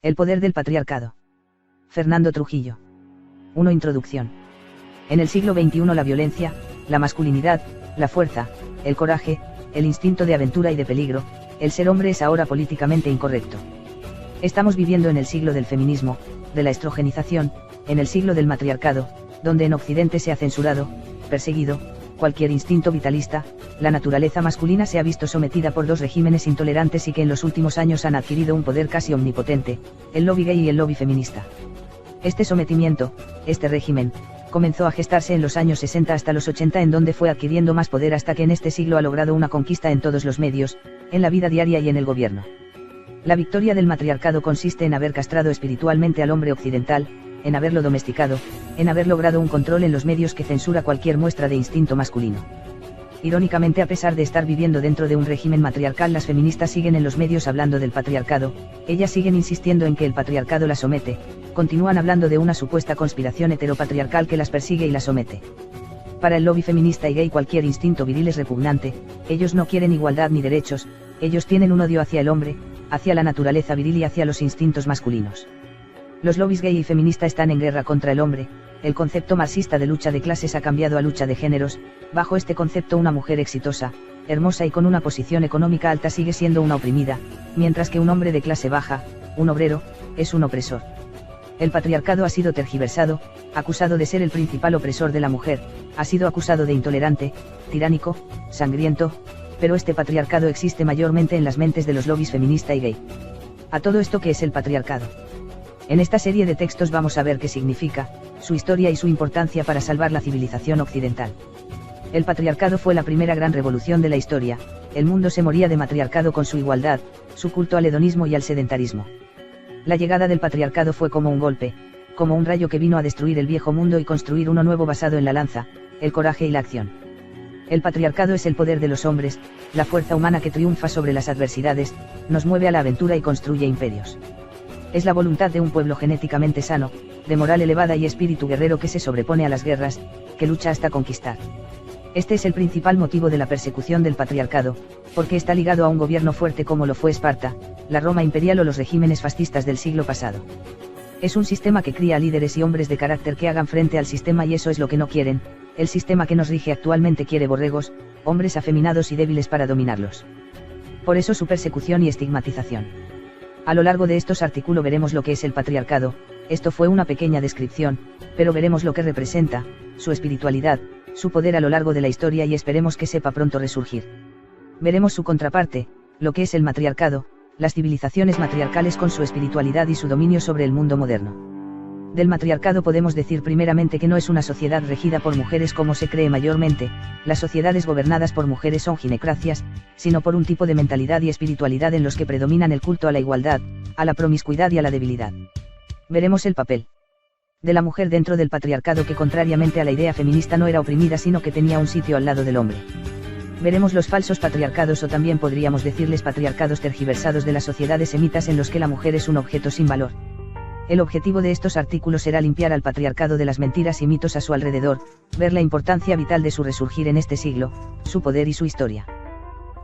El poder del patriarcado. Fernando Trujillo. 1. Introducción. En el siglo XXI la violencia, la masculinidad, la fuerza, el coraje, el instinto de aventura y de peligro, el ser hombre es ahora políticamente incorrecto. Estamos viviendo en el siglo del feminismo, de la estrogenización, en el siglo del matriarcado, donde en Occidente se ha censurado, perseguido, cualquier instinto vitalista, la naturaleza masculina se ha visto sometida por dos regímenes intolerantes y que en los últimos años han adquirido un poder casi omnipotente, el lobby gay y el lobby feminista. Este sometimiento, este régimen, comenzó a gestarse en los años 60 hasta los 80 en donde fue adquiriendo más poder hasta que en este siglo ha logrado una conquista en todos los medios, en la vida diaria y en el gobierno. La victoria del matriarcado consiste en haber castrado espiritualmente al hombre occidental, en haberlo domesticado, en haber logrado un control en los medios que censura cualquier muestra de instinto masculino. Irónicamente, a pesar de estar viviendo dentro de un régimen matriarcal, las feministas siguen en los medios hablando del patriarcado, ellas siguen insistiendo en que el patriarcado las somete, continúan hablando de una supuesta conspiración heteropatriarcal que las persigue y las somete. Para el lobby feminista y gay cualquier instinto viril es repugnante, ellos no quieren igualdad ni derechos, ellos tienen un odio hacia el hombre, hacia la naturaleza viril y hacia los instintos masculinos. Los lobbies gay y feminista están en guerra contra el hombre, el concepto marxista de lucha de clases ha cambiado a lucha de géneros, bajo este concepto una mujer exitosa, hermosa y con una posición económica alta sigue siendo una oprimida, mientras que un hombre de clase baja, un obrero, es un opresor. El patriarcado ha sido tergiversado, acusado de ser el principal opresor de la mujer, ha sido acusado de intolerante, tiránico, sangriento, pero este patriarcado existe mayormente en las mentes de los lobbies feminista y gay. A todo esto, ¿qué es el patriarcado? En esta serie de textos vamos a ver qué significa, su historia y su importancia para salvar la civilización occidental. El patriarcado fue la primera gran revolución de la historia, el mundo se moría de matriarcado con su igualdad, su culto al hedonismo y al sedentarismo. La llegada del patriarcado fue como un golpe, como un rayo que vino a destruir el viejo mundo y construir uno nuevo basado en la lanza, el coraje y la acción. El patriarcado es el poder de los hombres, la fuerza humana que triunfa sobre las adversidades, nos mueve a la aventura y construye imperios. Es la voluntad de un pueblo genéticamente sano, de moral elevada y espíritu guerrero que se sobrepone a las guerras, que lucha hasta conquistar. Este es el principal motivo de la persecución del patriarcado, porque está ligado a un gobierno fuerte como lo fue Esparta, la Roma imperial o los regímenes fascistas del siglo pasado. Es un sistema que cría líderes y hombres de carácter que hagan frente al sistema y eso es lo que no quieren, el sistema que nos rige actualmente quiere borregos, hombres afeminados y débiles para dominarlos. Por eso su persecución y estigmatización. A lo largo de estos artículos veremos lo que es el patriarcado, esto fue una pequeña descripción, pero veremos lo que representa, su espiritualidad, su poder a lo largo de la historia y esperemos que sepa pronto resurgir. Veremos su contraparte, lo que es el matriarcado, las civilizaciones matriarcales con su espiritualidad y su dominio sobre el mundo moderno. Del matriarcado podemos decir primeramente que no es una sociedad regida por mujeres como se cree mayormente, las sociedades gobernadas por mujeres son ginecracias, sino por un tipo de mentalidad y espiritualidad en los que predominan el culto a la igualdad, a la promiscuidad y a la debilidad. Veremos el papel de la mujer dentro del patriarcado que contrariamente a la idea feminista no era oprimida sino que tenía un sitio al lado del hombre. Veremos los falsos patriarcados o también podríamos decirles patriarcados tergiversados de las sociedades semitas en los que la mujer es un objeto sin valor. El objetivo de estos artículos será limpiar al patriarcado de las mentiras y mitos a su alrededor, ver la importancia vital de su resurgir en este siglo, su poder y su historia.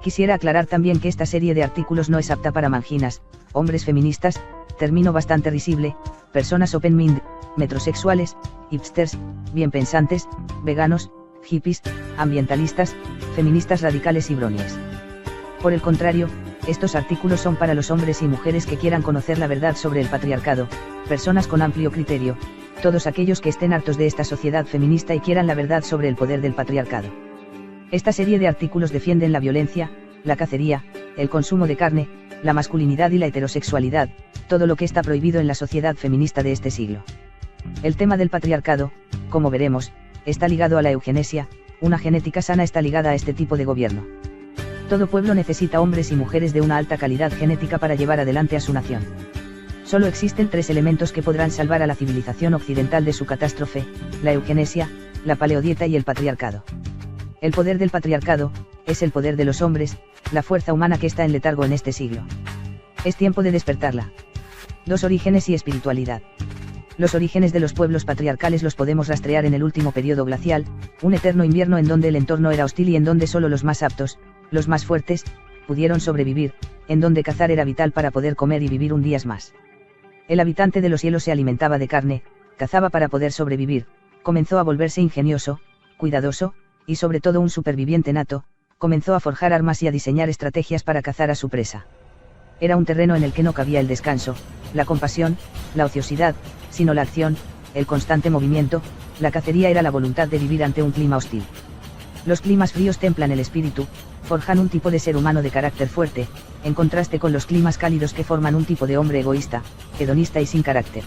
Quisiera aclarar también que esta serie de artículos no es apta para manginas, hombres feministas, término bastante risible, personas open mind, metrosexuales, hipsters, bien pensantes, veganos, hippies, ambientalistas, feministas radicales y bronies. Por el contrario, estos artículos son para los hombres y mujeres que quieran conocer la verdad sobre el patriarcado, personas con amplio criterio, todos aquellos que estén hartos de esta sociedad feminista y quieran la verdad sobre el poder del patriarcado. Esta serie de artículos defienden la violencia, la cacería, el consumo de carne, la masculinidad y la heterosexualidad, todo lo que está prohibido en la sociedad feminista de este siglo. El tema del patriarcado, como veremos, está ligado a la eugenesia, una genética sana está ligada a este tipo de gobierno. Todo pueblo necesita hombres y mujeres de una alta calidad genética para llevar adelante a su nación. Solo existen tres elementos que podrán salvar a la civilización occidental de su catástrofe, la eugenesia, la paleodieta y el patriarcado. El poder del patriarcado, es el poder de los hombres, la fuerza humana que está en letargo en este siglo. Es tiempo de despertarla. 2. Orígenes y espiritualidad. Los orígenes de los pueblos patriarcales los podemos rastrear en el último periodo glacial, un eterno invierno en donde el entorno era hostil y en donde solo los más aptos, los más fuertes, pudieron sobrevivir, en donde cazar era vital para poder comer y vivir un día más. El habitante de los cielos se alimentaba de carne, cazaba para poder sobrevivir, comenzó a volverse ingenioso, cuidadoso, y sobre todo un superviviente nato, comenzó a forjar armas y a diseñar estrategias para cazar a su presa. Era un terreno en el que no cabía el descanso, la compasión, la ociosidad, sino la acción, el constante movimiento. La cacería era la voluntad de vivir ante un clima hostil. Los climas fríos templan el espíritu, forjan un tipo de ser humano de carácter fuerte, en contraste con los climas cálidos que forman un tipo de hombre egoísta, hedonista y sin carácter.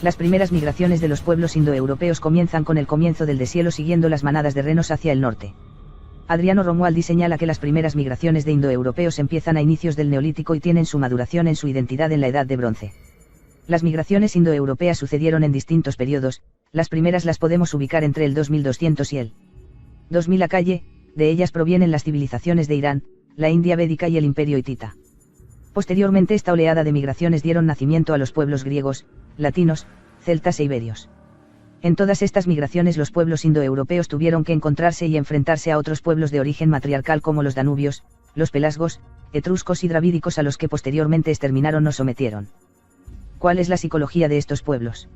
Las primeras migraciones de los pueblos indoeuropeos comienzan con el comienzo del deshielo siguiendo las manadas de renos hacia el norte. Adriano Romualdi señala que las primeras migraciones de indoeuropeos empiezan a inicios del Neolítico y tienen su maduración en su identidad en la Edad de Bronce. Las migraciones indoeuropeas sucedieron en distintos periodos, las primeras las podemos ubicar entre el 2200 y el 2000 a. De ellas provienen las civilizaciones de Irán, la India védica y el Imperio hitita. Posteriormente esta oleada de migraciones dieron nacimiento a los pueblos griegos, latinos, celtas e iberios. En todas estas migraciones los pueblos indoeuropeos tuvieron que encontrarse y enfrentarse a otros pueblos de origen matriarcal como los danubios, los pelasgos, etruscos y dravídicos a los que posteriormente exterminaron o sometieron. ¿Cuál es la psicología de estos pueblos?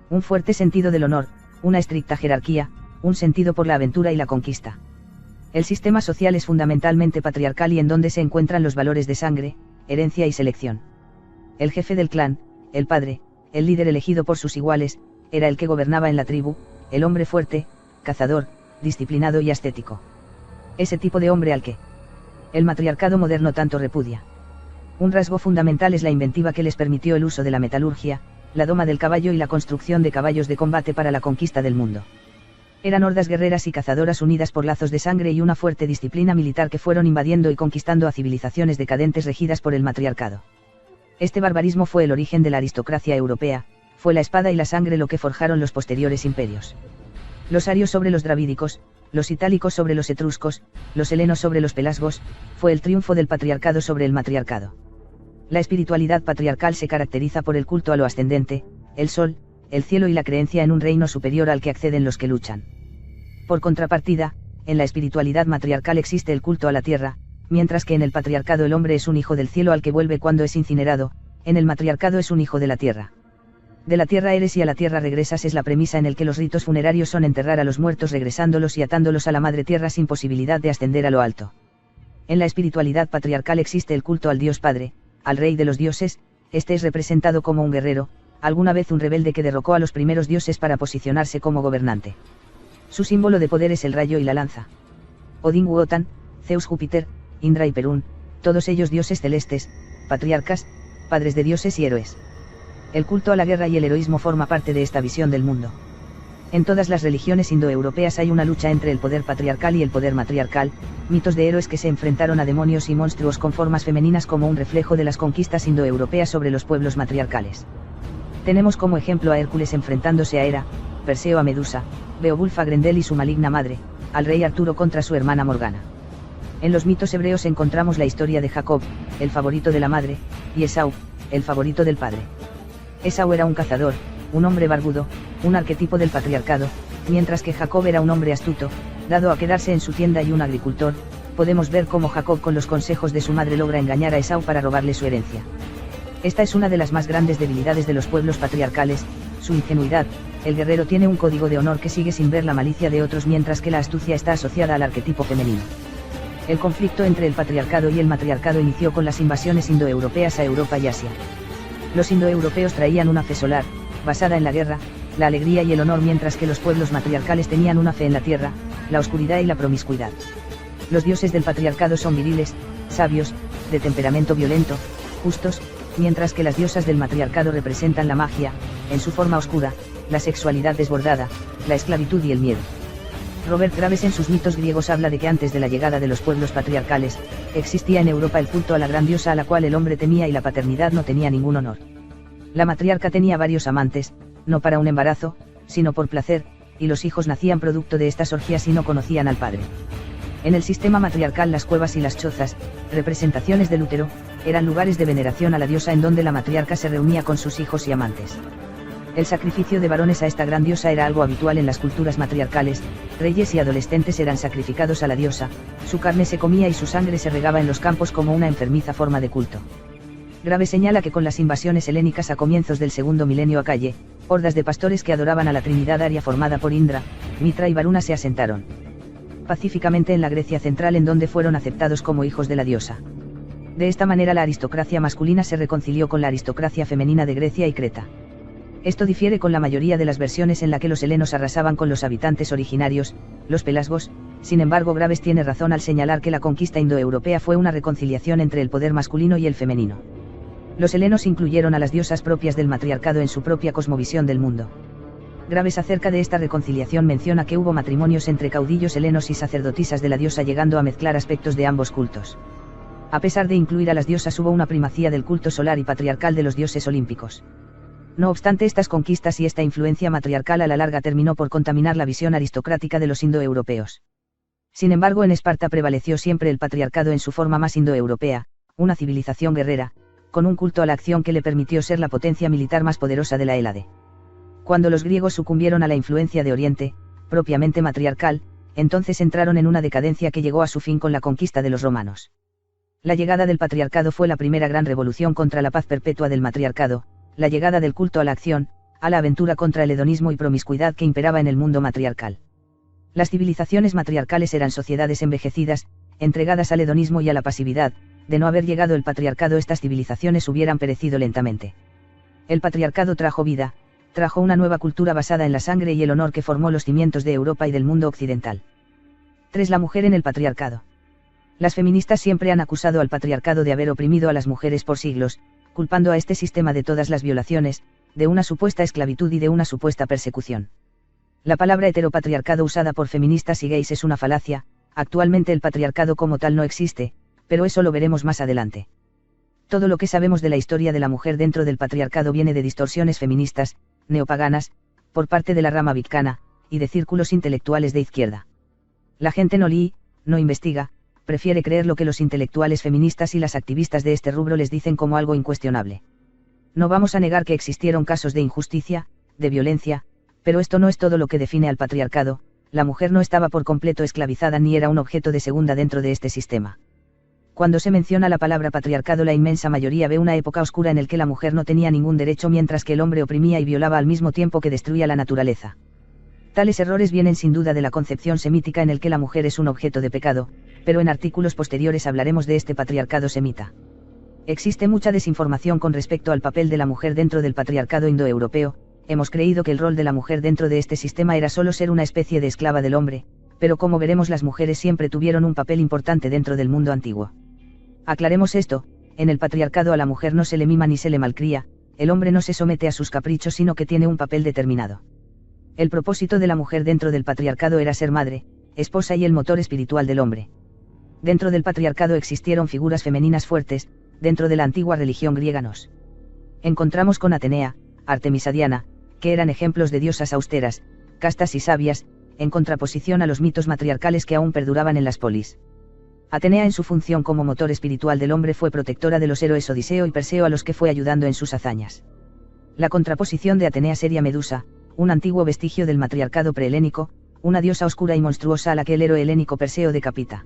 Un fuerte sentido del honor, una estricta jerarquía, un sentido por la aventura y la conquista. El sistema social es fundamentalmente patriarcal y en donde se encuentran los valores de sangre, herencia y selección. El jefe del clan, el padre, el líder elegido por sus iguales, era el que gobernaba en la tribu, el hombre fuerte, cazador, disciplinado y ascético. Ese tipo de hombre al que el matriarcado moderno tanto repudia. Un rasgo fundamental es la inventiva que les permitió el uso de la metalurgia, la doma del caballo y la construcción de caballos de combate para la conquista del mundo. Eran hordas guerreras y cazadoras unidas por lazos de sangre y una fuerte disciplina militar que fueron invadiendo y conquistando a civilizaciones decadentes regidas por el matriarcado. Este barbarismo fue el origen de la aristocracia europea, fue la espada y la sangre lo que forjaron los posteriores imperios. Los arios sobre los dravídicos, los itálicos sobre los etruscos, los helenos sobre los pelasgos, fue el triunfo del patriarcado sobre el matriarcado. La espiritualidad patriarcal se caracteriza por el culto a lo ascendente, el sol, el cielo y la creencia en un reino superior al que acceden los que luchan. Por contrapartida, en la espiritualidad matriarcal existe el culto a la tierra, mientras que en el patriarcado el hombre es un hijo del cielo al que vuelve cuando es incinerado, en el matriarcado es un hijo de la tierra. De la tierra eres y a la tierra regresas es la premisa en el que los ritos funerarios son enterrar a los muertos regresándolos y atándolos a la madre tierra sin posibilidad de ascender a lo alto. En la espiritualidad patriarcal existe el culto al Dios Padre, al Rey de los dioses, este es representado como un guerrero, alguna vez un rebelde que derrocó a los primeros dioses para posicionarse como gobernante. Su símbolo de poder es el rayo y la lanza. Odín u Wotan, Zeus Júpiter, Indra y Perún, todos ellos dioses celestes, patriarcas, padres de dioses y héroes. El culto a la guerra y el heroísmo forma parte de esta visión del mundo. En todas las religiones indoeuropeas hay una lucha entre el poder patriarcal y el poder matriarcal, mitos de héroes que se enfrentaron a demonios y monstruos con formas femeninas como un reflejo de las conquistas indoeuropeas sobre los pueblos matriarcales. Tenemos como ejemplo a Hércules enfrentándose a Hera, Perseo a Medusa, Beowulf a Grendel y su maligna madre, al rey Arturo contra su hermana Morgana. En los mitos hebreos encontramos la historia de Jacob, el favorito de la madre, y Esaú, el favorito del padre. Esaú era un cazador, un hombre barbudo, un arquetipo del patriarcado, mientras que Jacob era un hombre astuto, dado a quedarse en su tienda y un agricultor. Podemos ver cómo Jacob con los consejos de su madre logra engañar a Esaú para robarle su herencia. Esta es una de las más grandes debilidades de los pueblos patriarcales, su ingenuidad. El guerrero tiene un código de honor que sigue sin ver la malicia de otros mientras que la astucia está asociada al arquetipo femenino. El conflicto entre el patriarcado y el matriarcado inició con las invasiones indoeuropeas a Europa y Asia. Los indoeuropeos traían una fe solar, basada en la guerra, la alegría y el honor mientras que los pueblos matriarcales tenían una fe en la tierra, la oscuridad y la promiscuidad. Los dioses del patriarcado son viriles, sabios, de temperamento violento, justos, mientras que las diosas del matriarcado representan la magia, en su forma oscura, la sexualidad desbordada, la esclavitud y el miedo. Robert Graves en sus mitos griegos habla de que antes de la llegada de los pueblos patriarcales, existía en Europa el culto a la gran diosa a la cual el hombre temía y la paternidad no tenía ningún honor. La matriarca tenía varios amantes, no para un embarazo, sino por placer, y los hijos nacían producto de estas orgías y no conocían al padre. En el sistema matriarcal las cuevas y las chozas, representaciones del útero, eran lugares de veneración a la diosa en donde la matriarca se reunía con sus hijos y amantes. El sacrificio de varones a esta gran diosa era algo habitual en las culturas matriarcales, reyes y adolescentes eran sacrificados a la diosa, su carne se comía y su sangre se regaba en los campos como una enfermiza forma de culto. Graves señala que con las invasiones helénicas a comienzos del segundo milenio Acalle, hordas de pastores que adoraban a la Trinidad Aria formada por Indra, Mitra y Varuna se asentaron pacíficamente en la Grecia central, en donde fueron aceptados como hijos de la diosa. De esta manera la aristocracia masculina se reconcilió con la aristocracia femenina de Grecia y Creta. Esto difiere con la mayoría de las versiones en la que los helenos arrasaban con los habitantes originarios, los pelasgos. Sin embargo, Graves tiene razón al señalar que la conquista indoeuropea fue una reconciliación entre el poder masculino y el femenino. Los helenos incluyeron a las diosas propias del matriarcado en su propia cosmovisión del mundo. Graves acerca de esta reconciliación menciona que hubo matrimonios entre caudillos helenos y sacerdotisas de la diosa, llegando a mezclar aspectos de ambos cultos. A pesar de incluir a las diosas, hubo una primacía del culto solar y patriarcal de los dioses olímpicos. No obstante, estas conquistas y esta influencia matriarcal a la larga terminó por contaminar la visión aristocrática de los indoeuropeos. Sin embargo, en Esparta prevaleció siempre el patriarcado en su forma más indoeuropea, una civilización guerrera, con un culto a la acción que le permitió ser la potencia militar más poderosa de la Hélade. Cuando los griegos sucumbieron a la influencia de Oriente, propiamente matriarcal, entonces entraron en una decadencia que llegó a su fin con la conquista de los romanos. La llegada del patriarcado fue la primera gran revolución contra la paz perpetua del matriarcado, la llegada del culto a la acción, a la aventura contra el hedonismo y promiscuidad que imperaba en el mundo matriarcal. Las civilizaciones matriarcales eran sociedades envejecidas, entregadas al hedonismo y a la pasividad. De no haber llegado el patriarcado, estas civilizaciones hubieran perecido lentamente. El patriarcado trajo vida, trajo una nueva cultura basada en la sangre y el honor que formó los cimientos de Europa y del mundo occidental. 3. La mujer en el patriarcado. Las feministas siempre han acusado al patriarcado de haber oprimido a las mujeres por siglos, culpando a este sistema de todas las violaciones, de una supuesta esclavitud y de una supuesta persecución. La palabra heteropatriarcado usada por feministas y gays es una falacia. Actualmente el patriarcado como tal no existe, pero eso lo veremos más adelante. Todo lo que sabemos de la historia de la mujer dentro del patriarcado viene de distorsiones feministas, neopaganas, por parte de la rama vicana, y de círculos intelectuales de izquierda. La gente no lee, no investiga, prefiere creer lo que los intelectuales feministas y las activistas de este rubro les dicen como algo incuestionable. No vamos a negar que existieron casos de injusticia, de violencia, pero esto no es todo lo que define al patriarcado. La mujer no estaba por completo esclavizada ni era un objeto de segunda dentro de este sistema. Cuando se menciona la palabra patriarcado, la inmensa mayoría ve una época oscura en la que la mujer no tenía ningún derecho mientras que el hombre oprimía y violaba al mismo tiempo que destruía la naturaleza. Tales errores vienen sin duda de la concepción semítica en el que la mujer es un objeto de pecado, pero en artículos posteriores hablaremos de este patriarcado semita. Existe mucha desinformación con respecto al papel de la mujer dentro del patriarcado indoeuropeo. Hemos creído que el rol de la mujer dentro de este sistema era solo ser una especie de esclava del hombre, pero como veremos, las mujeres siempre tuvieron un papel importante dentro del mundo antiguo. Aclaremos esto: en el patriarcado a la mujer no se le mima ni se le malcría, el hombre no se somete a sus caprichos, sino que tiene un papel determinado. El propósito de la mujer dentro del patriarcado era ser madre, esposa y el motor espiritual del hombre. Dentro del patriarcado existieron figuras femeninas fuertes. Dentro de la antigua religión griega nos encontramos con Atenea, Artemisa, Diana, que eran ejemplos de diosas austeras, castas y sabias, en contraposición a los mitos matriarcales que aún perduraban en las polis. Atenea, en su función como motor espiritual del hombre, fue protectora de los héroes Odiseo y Perseo, a los que fue ayudando en sus hazañas. La contraposición de Atenea sería Medusa, un antiguo vestigio del matriarcado prehelénico, una diosa oscura y monstruosa a la que el héroe helénico Perseo decapita.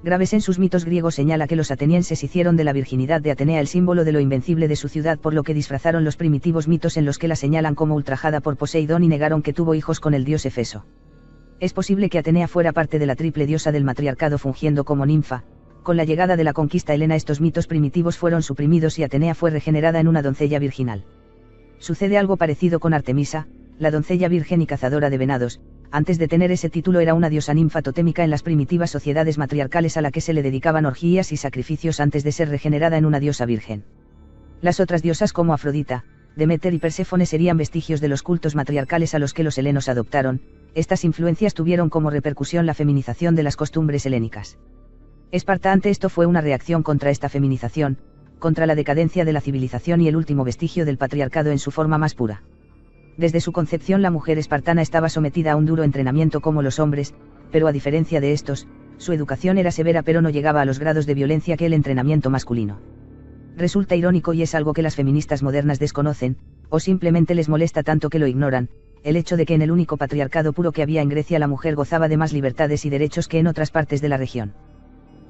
Graves en sus mitos griegos señala que los atenienses hicieron de la virginidad de Atenea el símbolo de lo invencible de su ciudad, por lo que disfrazaron los primitivos mitos en los que la señalan como ultrajada por Poseidón y negaron que tuvo hijos con el dios Hefeso. Es posible que Atenea fuera parte de la triple diosa del matriarcado fungiendo como ninfa. Con la llegada de la conquista helena estos mitos primitivos fueron suprimidos y Atenea fue regenerada en una doncella virginal. Sucede algo parecido con Artemisa, la doncella virgen y cazadora de venados. Antes de tener ese título era una diosa ninfa totémica en las primitivas sociedades matriarcales a la que se le dedicaban orgías y sacrificios antes de ser regenerada en una diosa virgen. Las otras diosas como Afrodita, Demeter y Perséfone serían vestigios de los cultos matriarcales a los que los helenos adoptaron. Estas influencias tuvieron como repercusión la feminización de las costumbres helénicas. Esparta ante esto fue una reacción contra esta feminización, contra la decadencia de la civilización y el último vestigio del patriarcado en su forma más pura. Desde su concepción la mujer espartana estaba sometida a un duro entrenamiento como los hombres, pero a diferencia de estos, su educación era severa pero no llegaba a los grados de violencia que el entrenamiento masculino. Resulta irónico, y es algo que las feministas modernas desconocen, o simplemente les molesta tanto que lo ignoran, el hecho de que en el único patriarcado puro que había en Grecia la mujer gozaba de más libertades y derechos que en otras partes de la región.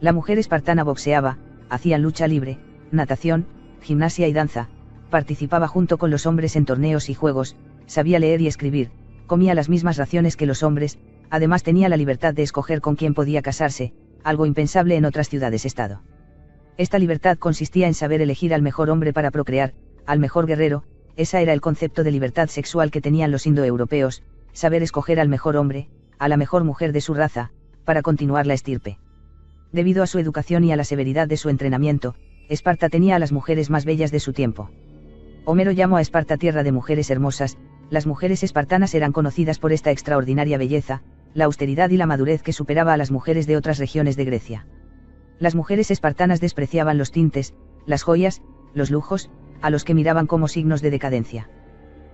La mujer espartana boxeaba, hacían lucha libre, natación, gimnasia y danza, participaba junto con los hombres en torneos y juegos, sabía leer y escribir, comía las mismas raciones que los hombres, además tenía la libertad de escoger con quién podía casarse, algo impensable en otras ciudades-estado. Esta libertad consistía en saber elegir al mejor hombre para procrear, al mejor guerrero, esa era el concepto de libertad sexual que tenían los indoeuropeos, saber escoger al mejor hombre, a la mejor mujer de su raza, para continuar la estirpe. Debido a su educación y a la severidad de su entrenamiento, Esparta tenía a las mujeres más bellas de su tiempo. Homero llamó a Esparta tierra de mujeres hermosas, las mujeres espartanas eran conocidas por esta extraordinaria belleza, la austeridad y la madurez que superaba a las mujeres de otras regiones de Grecia. Las mujeres espartanas despreciaban los tintes, las joyas, los lujos, a los que miraban como signos de decadencia.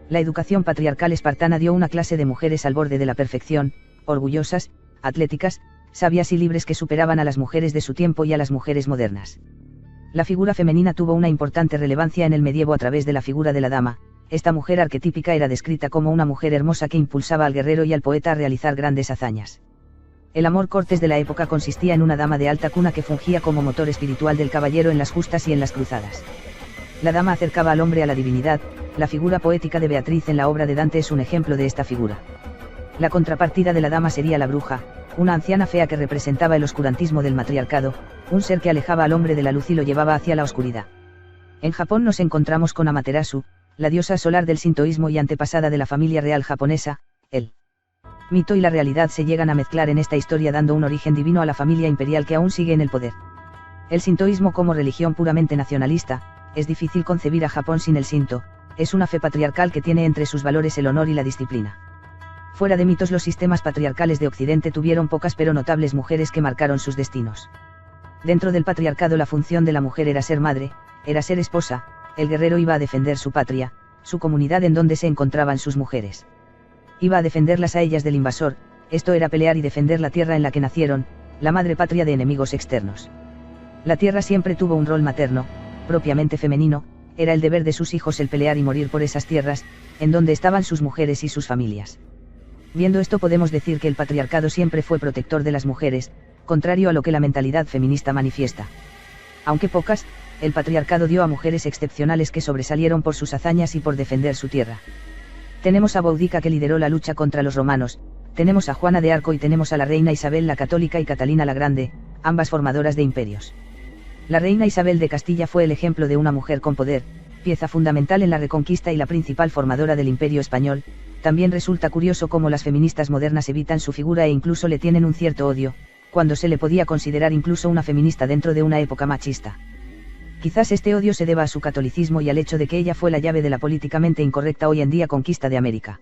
La educación patriarcal espartana dio una clase de mujeres al borde de la perfección, orgullosas, atléticas, sabias y libres que superaban a las mujeres de su tiempo y a las mujeres modernas. La figura femenina tuvo una importante relevancia en el medievo a través de la figura de la dama. Esta mujer arquetípica era descrita como una mujer hermosa que impulsaba al guerrero y al poeta a realizar grandes hazañas. El amor cortés de la época consistía en una dama de alta cuna que fungía como motor espiritual del caballero en las justas y en las cruzadas. La dama acercaba al hombre a la divinidad, la figura poética de Beatriz en la obra de Dante es un ejemplo de esta figura. La contrapartida de la dama sería la bruja, una anciana fea que representaba el oscurantismo del matriarcado, un ser que alejaba al hombre de la luz y lo llevaba hacia la oscuridad. En Japón nos encontramos con Amaterasu, la diosa solar del sintoísmo y antepasada de la familia real japonesa. El mito y la realidad se llegan a mezclar en esta historia dando un origen divino a la familia imperial que aún sigue en el poder. El sintoísmo como religión puramente nacionalista, es difícil concebir a Japón sin el Shinto, es una fe patriarcal que tiene entre sus valores el honor y la disciplina. Fuera de mitos, los sistemas patriarcales de Occidente tuvieron pocas pero notables mujeres que marcaron sus destinos. Dentro del patriarcado la función de la mujer era ser madre, era ser esposa, el guerrero iba a defender su patria, su comunidad en donde se encontraban sus mujeres. Iba a defenderlas a ellas del invasor, esto era pelear y defender la tierra en la que nacieron, la madre patria de enemigos externos. La tierra siempre tuvo un rol materno, propiamente femenino, era el deber de sus hijos el pelear y morir por esas tierras, en donde estaban sus mujeres y sus familias. Viendo esto podemos decir que el patriarcado siempre fue protector de las mujeres, contrario a lo que la mentalidad feminista manifiesta. Aunque pocas, el patriarcado dio a mujeres excepcionales que sobresalieron por sus hazañas y por defender su tierra. Tenemos a Boudica que lideró la lucha contra los romanos, tenemos a Juana de Arco y tenemos a la reina Isabel la Católica y Catalina la Grande, ambas formadoras de imperios. La reina Isabel de Castilla fue el ejemplo de una mujer con poder, pieza fundamental en la reconquista y la principal formadora del Imperio español. También resulta curioso cómo las feministas modernas evitan su figura e incluso le tienen un cierto odio, cuando se le podía considerar incluso una feminista dentro de una época machista. Quizás este odio se deba a su catolicismo y al hecho de que ella fue la llave de la políticamente incorrecta hoy en día conquista de América.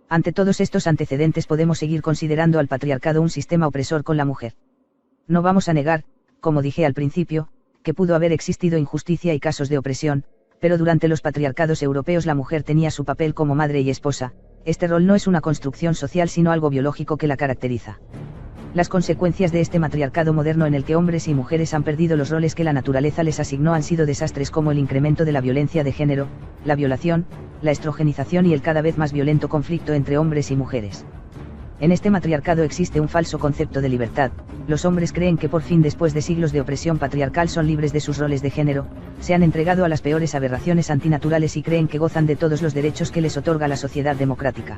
Ante todos estos antecedentes podemos seguir considerando al patriarcado un sistema opresor con la mujer. No vamos a negar, como dije al principio, que pudo haber existido injusticia y casos de opresión, pero durante los patriarcados europeos la mujer tenía su papel como madre y esposa. Este rol no es una construcción social sino algo biológico que la caracteriza. Las consecuencias de este matriarcado moderno en el que hombres y mujeres han perdido los roles que la naturaleza les asignó han sido desastres como el incremento de la violencia de género, la violación, la estrogenización y el cada vez más violento conflicto entre hombres y mujeres. En este matriarcado existe un falso concepto de libertad, los hombres creen que por fin después de siglos de opresión patriarcal son libres de sus roles de género, se han entregado a las peores aberraciones antinaturales y creen que gozan de todos los derechos que les otorga la sociedad democrática.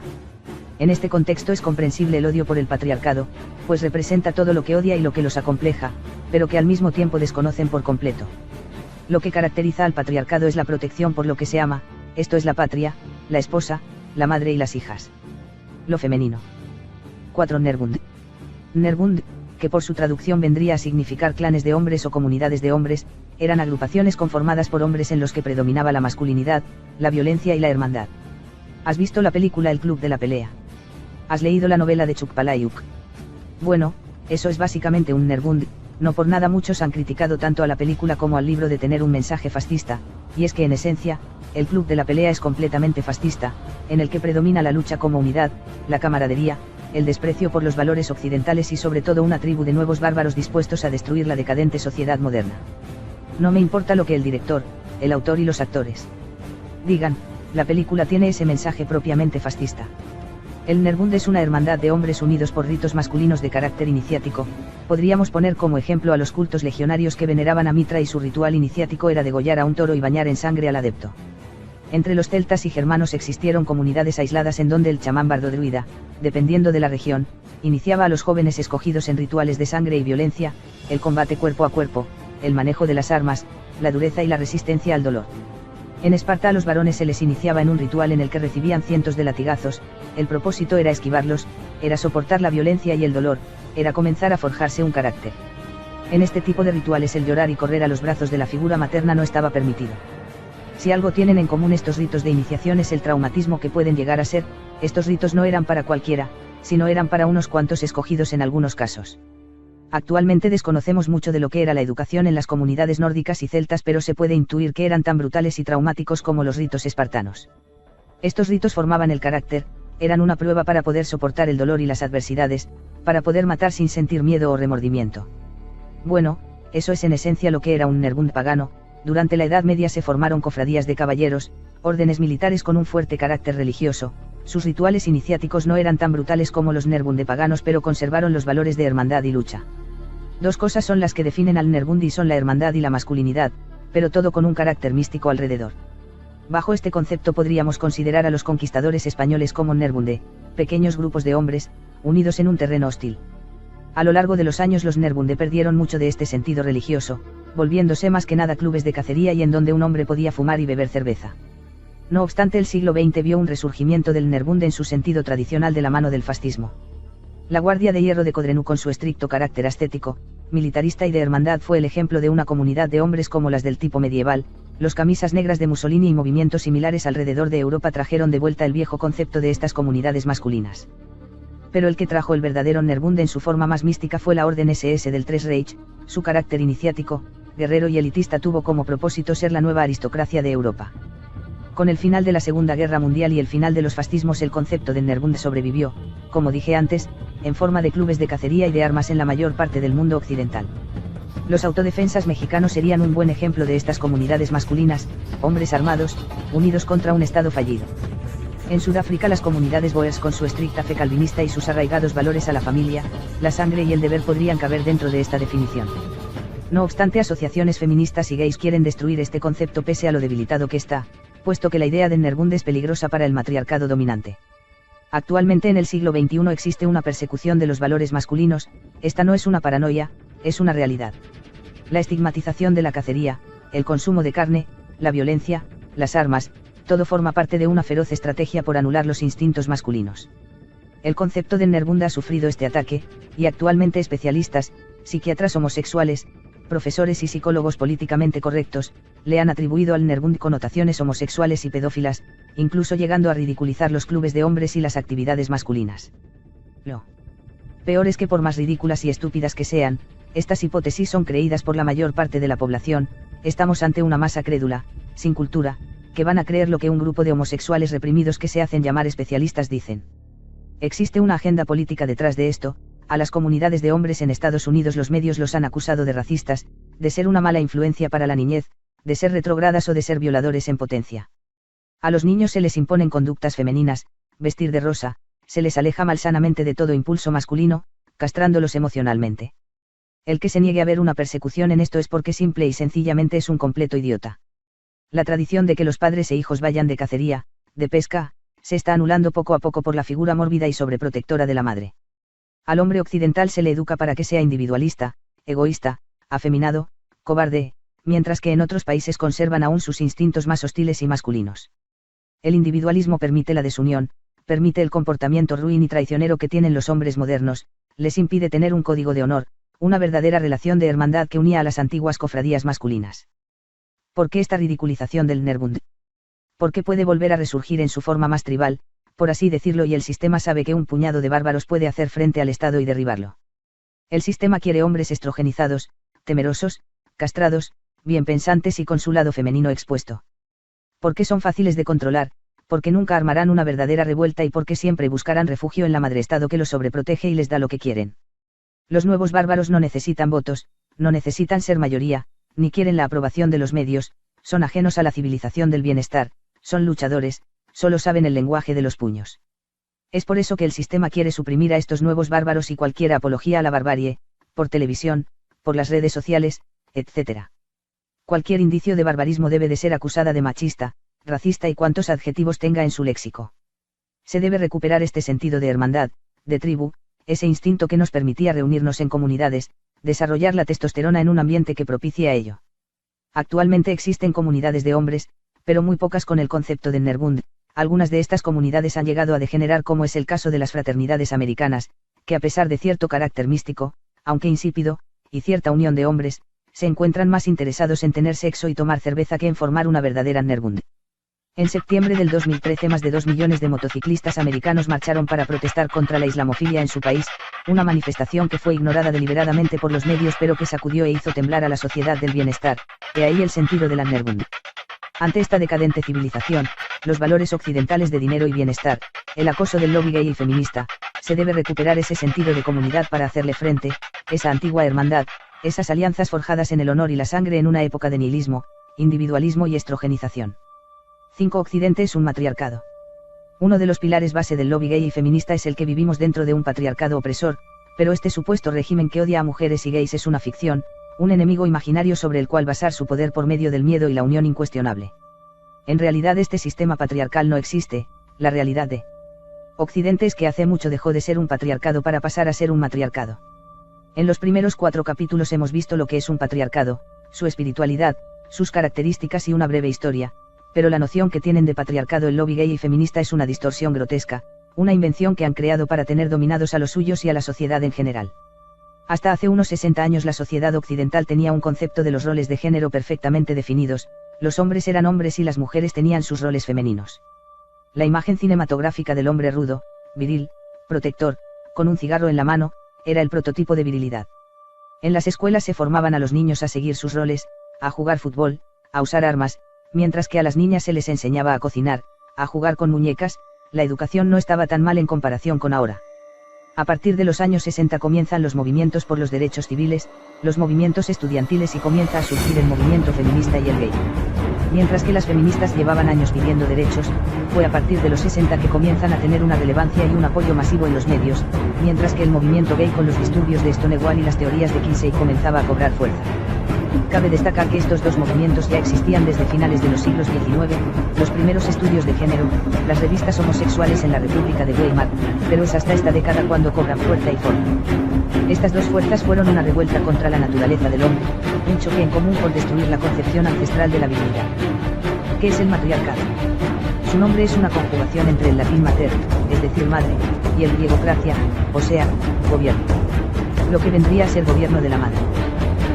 En este contexto es comprensible el odio por el patriarcado, pues representa todo lo que odia y lo que los acompleja, pero que al mismo tiempo desconocen por completo. Lo que caracteriza al patriarcado es la protección por lo que se ama, esto es la patria, la esposa, la madre y las hijas. Lo femenino. 4. Nerbund. Nerbund, que por su traducción vendría a significar clanes de hombres o comunidades de hombres, eran agrupaciones conformadas por hombres en los que predominaba la masculinidad, la violencia y la hermandad. ¿Has visto la película El Club de la Pelea? ¿Has leído la novela de Chuck Palahniuk? Bueno, eso es básicamente un Nerbund, no por nada muchos han criticado tanto a la película como al libro de tener un mensaje fascista, y es que en esencia, El Club de la Pelea es completamente fascista, en el que predomina la lucha como unidad, la camaradería, el desprecio por los valores occidentales y sobre todo una tribu de nuevos bárbaros dispuestos a destruir la decadente sociedad moderna. No me importa lo que el director, el autor y los actores digan, la película tiene ese mensaje propiamente fascista. El Nerbund es una hermandad de hombres unidos por ritos masculinos de carácter iniciático. Podríamos poner como ejemplo a los cultos legionarios que veneraban a Mitra y su ritual iniciático era degollar a un toro y bañar en sangre al adepto. Entre los celtas y germanos existieron comunidades aisladas en donde el chamán bardodruida, dependiendo de la región, iniciaba a los jóvenes escogidos en rituales de sangre y violencia, el combate cuerpo a cuerpo, el manejo de las armas, la dureza y la resistencia al dolor. En Esparta a los varones se les iniciaba en un ritual en el que recibían cientos de latigazos, el propósito era esquivarlos, era soportar la violencia y el dolor, era comenzar a forjarse un carácter. En este tipo de rituales el llorar y correr a los brazos de la figura materna no estaba permitido. Si algo tienen en común estos ritos de iniciación es el traumatismo que pueden llegar a ser, estos ritos no eran para cualquiera, sino eran para unos cuantos escogidos en algunos casos. Actualmente desconocemos mucho de lo que era la educación en las comunidades nórdicas y celtas, pero se puede intuir que eran tan brutales y traumáticos como los ritos espartanos. Estos ritos formaban el carácter, eran una prueba para poder soportar el dolor y las adversidades, para poder matar sin sentir miedo o remordimiento. Bueno, eso es en esencia lo que era un Nerbund pagano. Durante la Edad Media se formaron cofradías de caballeros, órdenes militares con un fuerte carácter religioso. Sus rituales iniciáticos no eran tan brutales como los Nerbund de paganos, pero conservaron los valores de hermandad y lucha. Dos cosas son las que definen al Nerbund y son la hermandad y la masculinidad, pero todo con un carácter místico alrededor. Bajo este concepto podríamos considerar a los conquistadores españoles como Nerbunde, pequeños grupos de hombres, unidos en un terreno hostil. A lo largo de los años los Nerbunde perdieron mucho de este sentido religioso, volviéndose más que nada clubes de cacería y en donde un hombre podía fumar y beber cerveza. No obstante, el siglo XX vio un resurgimiento del Nerbund en su sentido tradicional de la mano del fascismo. La Guardia de Hierro de Codrenú, con su estricto carácter ascético, militarista y de hermandad, fue el ejemplo de una comunidad de hombres como las del tipo medieval. Los camisas negras de Mussolini y movimientos similares alrededor de Europa trajeron de vuelta el viejo concepto de estas comunidades masculinas. Pero el que trajo el verdadero Nerbund en su forma más mística fue la Orden SS del Tres Reich. Su carácter iniciático, guerrero y elitista tuvo como propósito ser la nueva aristocracia de Europa. Con el final de la Segunda Guerra Mundial y el final de los fascismos, el concepto del Nerbund sobrevivió, como dije antes, en forma de clubes de cacería y de armas en la mayor parte del mundo occidental. Los autodefensas mexicanos serían un buen ejemplo de estas comunidades masculinas, hombres armados, unidos contra un Estado fallido. En Sudáfrica las comunidades boers, con su estricta fe calvinista y sus arraigados valores a la familia, la sangre y el deber, podrían caber dentro de esta definición. No obstante, asociaciones feministas y gays quieren destruir este concepto pese a lo debilitado que está, puesto que la idea del Nerbund es peligrosa para el matriarcado dominante. Actualmente en el siglo XXI existe una persecución de los valores masculinos. Esta no es una paranoia, es una realidad. La estigmatización de la cacería, el consumo de carne, la violencia, las armas, todo forma parte de una feroz estrategia por anular los instintos masculinos. El concepto del Nerbund ha sufrido este ataque, y actualmente especialistas, psiquiatras homosexuales, profesores y psicólogos políticamente correctos, le han atribuido al Nerbund connotaciones homosexuales y pedófilas, incluso llegando a ridiculizar los clubes de hombres y las actividades masculinas. Lo peor es que, por más ridículas y estúpidas que sean, estas hipótesis son creídas por la mayor parte de la población. Estamos ante una masa crédula, sin cultura, que van a creer lo que un grupo de homosexuales reprimidos que se hacen llamar especialistas dicen. Existe una agenda política detrás de esto. A las comunidades de hombres en Estados Unidos los medios los han acusado de racistas, de ser una mala influencia para la niñez, de ser retrógradas o de ser violadores en potencia. A los niños se les imponen conductas femeninas, vestir de rosa, se les aleja malsanamente de todo impulso masculino, castrándolos emocionalmente. El que se niegue a ver una persecución en esto es porque simple y sencillamente es un completo idiota. La tradición de que los padres e hijos vayan de cacería, de pesca, se está anulando poco a poco por la figura mórbida y sobreprotectora de la madre. Al hombre occidental se le educa para que sea individualista, egoísta, afeminado, cobarde, mientras que en otros países conservan aún sus instintos más hostiles y masculinos. El individualismo permite la desunión, permite el comportamiento ruin y traicionero que tienen los hombres modernos, les impide tener un código de honor, una verdadera relación de hermandad que unía a las antiguas cofradías masculinas. ¿Por qué esta ridiculización del Nerbund? ¿Por qué puede volver a resurgir en su forma más tribal, por así decirlo, y el sistema sabe que un puñado de bárbaros puede hacer frente al Estado y derribarlo? El sistema quiere hombres estrogenizados, temerosos, castrados, bien pensantes y con su lado femenino expuesto. Porque son fáciles de controlar, porque nunca armarán una verdadera revuelta y porque siempre buscarán refugio en la madre-Estado que los sobreprotege y les da lo que quieren. Los nuevos bárbaros no necesitan votos, no necesitan ser mayoría, ni quieren la aprobación de los medios, son ajenos a la civilización del bienestar, son luchadores, solo saben el lenguaje de los puños. Es por eso que el sistema quiere suprimir a estos nuevos bárbaros y cualquier apología a la barbarie, por televisión, por las redes sociales, etc. Cualquier indicio de barbarismo debe de ser acusada de machista, racista y cuantos adjetivos tenga en su léxico. Se debe recuperar este sentido de hermandad, de tribu, ese instinto que nos permitía reunirnos en comunidades, desarrollar la testosterona en un ambiente que propicie a ello. Actualmente existen comunidades de hombres, pero muy pocas con el concepto de Nerbund. Algunas de estas comunidades han llegado a degenerar, como es el caso de las fraternidades americanas, que a pesar de cierto carácter místico, aunque insípido, y cierta unión de hombres, se encuentran más interesados en tener sexo y tomar cerveza que en formar una verdadera Nerbund. En septiembre del 2013 más de 2 millones de motociclistas americanos marcharon para protestar contra la islamofilia en su país, una manifestación que fue ignorada deliberadamente por los medios pero que sacudió e hizo temblar a la sociedad del bienestar, de ahí el sentido de la Nerbund. Ante esta decadente civilización, los valores occidentales de dinero y bienestar, el acoso del lobby gay y feminista, se debe recuperar ese sentido de comunidad para hacerle frente, esa antigua hermandad, esas alianzas forjadas en el honor y la sangre en una época de nihilismo, individualismo y estrogenización. 5. Occidente es un matriarcado. Uno de los pilares base del lobby gay y feminista es el que vivimos dentro de un patriarcado opresor, pero este supuesto régimen que odia a mujeres y gays es una ficción, un enemigo imaginario sobre el cual basar su poder por medio del miedo y la unión incuestionable. En realidad este sistema patriarcal no existe, la realidad de Occidente es que hace mucho dejó de ser un patriarcado para pasar a ser un matriarcado. En los primeros 4 capítulos hemos visto lo que es un patriarcado, su espiritualidad, sus características y una breve historia, pero la noción que tienen de patriarcado el lobby gay y feminista es una distorsión grotesca, una invención que han creado para tener dominados a los suyos y a la sociedad en general. Hasta hace unos 60 años la sociedad occidental tenía un concepto de los roles de género perfectamente definidos, los hombres eran hombres y las mujeres tenían sus roles femeninos. La imagen cinematográfica del hombre rudo, viril, protector, con un cigarro en la mano, era el prototipo de virilidad. En las escuelas se formaban a los niños a seguir sus roles, a jugar fútbol, a usar armas, mientras que a las niñas se les enseñaba a cocinar, a jugar con muñecas. La educación no estaba tan mal en comparación con ahora. A partir de los años 60 comienzan los movimientos por los derechos civiles, los movimientos estudiantiles y comienza a surgir el movimiento feminista y el gay. Mientras que las feministas llevaban años pidiendo derechos, fue a partir de los 60 que comienzan a tener una relevancia y un apoyo masivo en los medios, mientras que el movimiento gay con los disturbios de Stonewall y las teorías de Kinsey comenzaba a cobrar fuerza. Cabe destacar que estos dos movimientos ya existían desde finales de los siglos XIX, los primeros estudios de género, las revistas homosexuales en la República de Weimar, pero es hasta esta década cuando cobran fuerza y forma. Estas dos fuerzas fueron una revuelta contra la naturaleza del hombre, un choque en común por destruir la concepción ancestral de la virilidad. ¿Qué es el matriarcado? Su nombre es una conjugación entre el latín mater, es decir madre, y el griego kratia, o sea, gobierno. Lo que vendría a ser gobierno de la madre.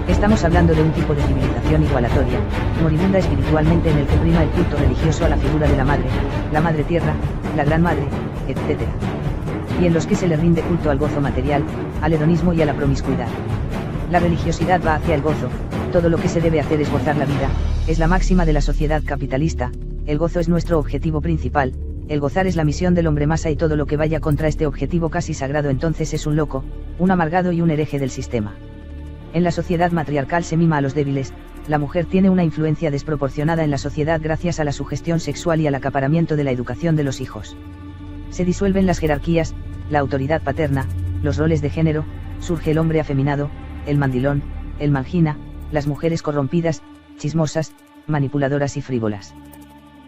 Estamos hablando de un tipo de civilización igualatoria, moribunda espiritualmente en el que prima el culto religioso a la figura de la madre tierra, la gran madre, etc. Y en los que se le rinde culto al gozo material, al hedonismo y a la promiscuidad. La religiosidad va hacia el gozo, todo lo que se debe hacer es gozar la vida, es la máxima de la sociedad capitalista, el gozo es nuestro objetivo principal, el gozar es la misión del hombre masa y todo lo que vaya contra este objetivo casi sagrado entonces es un loco, un amargado y un hereje del sistema. En la sociedad matriarcal se mima a los débiles, la mujer tiene una influencia desproporcionada en la sociedad gracias a la sugestión sexual y al acaparamiento de la educación de los hijos. Se disuelven las jerarquías, la autoridad paterna, los roles de género, surge el hombre afeminado, el mandilón, el mangina, las mujeres corrompidas, chismosas, manipuladoras y frívolas.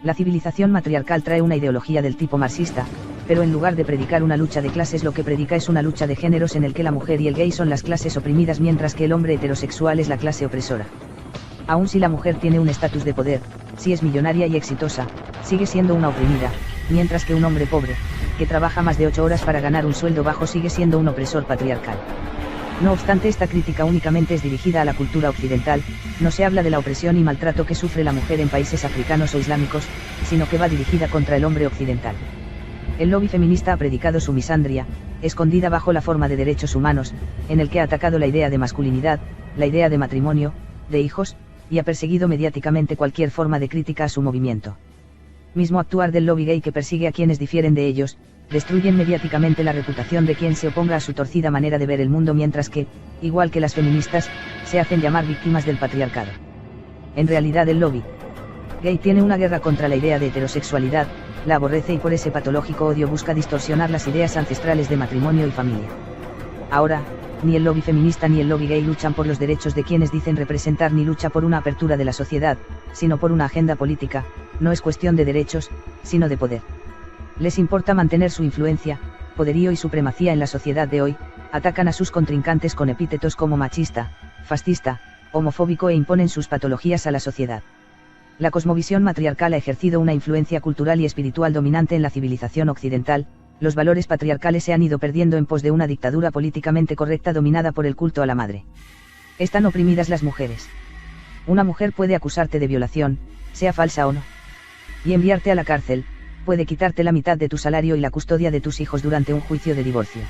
La civilización matriarcal trae una ideología del tipo marxista, pero en lugar de predicar una lucha de clases lo que predica es una lucha de géneros en el que la mujer y el gay son las clases oprimidas mientras que el hombre heterosexual es la clase opresora. Aun si la mujer tiene un estatus de poder, si es millonaria y exitosa, sigue siendo una oprimida, mientras que un hombre pobre, que trabaja más de 8 horas para ganar un sueldo bajo sigue siendo un opresor patriarcal. No obstante, esta crítica únicamente es dirigida a la cultura occidental, no se habla de la opresión y maltrato que sufre la mujer en países africanos o islámicos, sino que va dirigida contra el hombre occidental. El lobby feminista ha predicado su misandria, escondida bajo la forma de derechos humanos, en el que ha atacado la idea de masculinidad, la idea de matrimonio, de hijos, y ha perseguido mediáticamente cualquier forma de crítica a su movimiento. Mismo actuar del lobby gay que persigue a quienes difieren de ellos, destruyen mediáticamente la reputación de quien se oponga a su torcida manera de ver el mundo mientras que, igual que las feministas, se hacen llamar víctimas del patriarcado. En realidad el lobby gay tiene una guerra contra la idea de heterosexualidad, la aborrece y por ese patológico odio busca distorsionar las ideas ancestrales de matrimonio y familia. Ahora, ni el lobby feminista ni el lobby gay luchan por los derechos de quienes dicen representar ni lucha por una apertura de la sociedad, sino por una agenda política. No es cuestión de derechos, sino de poder. Les importa mantener su influencia, poderío y supremacía en la sociedad de hoy, atacan a sus contrincantes con epítetos como machista, fascista, homofóbico e imponen sus patologías a la sociedad. La cosmovisión matriarcal ha ejercido una influencia cultural y espiritual dominante en la civilización occidental. Los valores patriarcales se han ido perdiendo en pos de una dictadura políticamente correcta dominada por el culto a la madre. Están oprimidas las mujeres. Una mujer puede acusarte de violación, sea falsa o no. Y enviarte a la cárcel, puede quitarte la mitad de tu salario y la custodia de tus hijos durante un juicio de divorcio.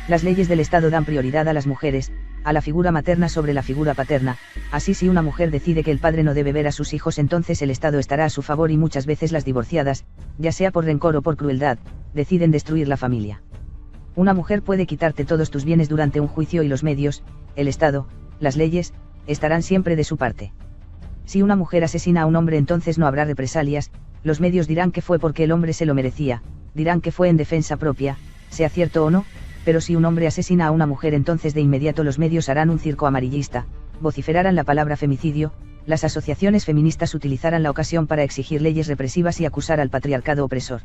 Las leyes del Estado dan prioridad a las mujeres, a la figura materna sobre la figura paterna, así si una mujer decide que el padre no debe ver a sus hijos entonces el Estado estará a su favor y muchas veces las divorciadas, ya sea por rencor o por crueldad, deciden destruir la familia. Una mujer puede quitarte todos tus bienes durante un juicio y los medios, el Estado, las leyes, estarán siempre de su parte. Si una mujer asesina a un hombre entonces no habrá represalias, los medios dirán que fue porque el hombre se lo merecía, dirán que fue en defensa propia, sea cierto o no, pero si un hombre asesina a una mujer entonces de inmediato los medios harán un circo amarillista, vociferarán la palabra femicidio, las asociaciones feministas utilizarán la ocasión para exigir leyes represivas y acusar al patriarcado opresor.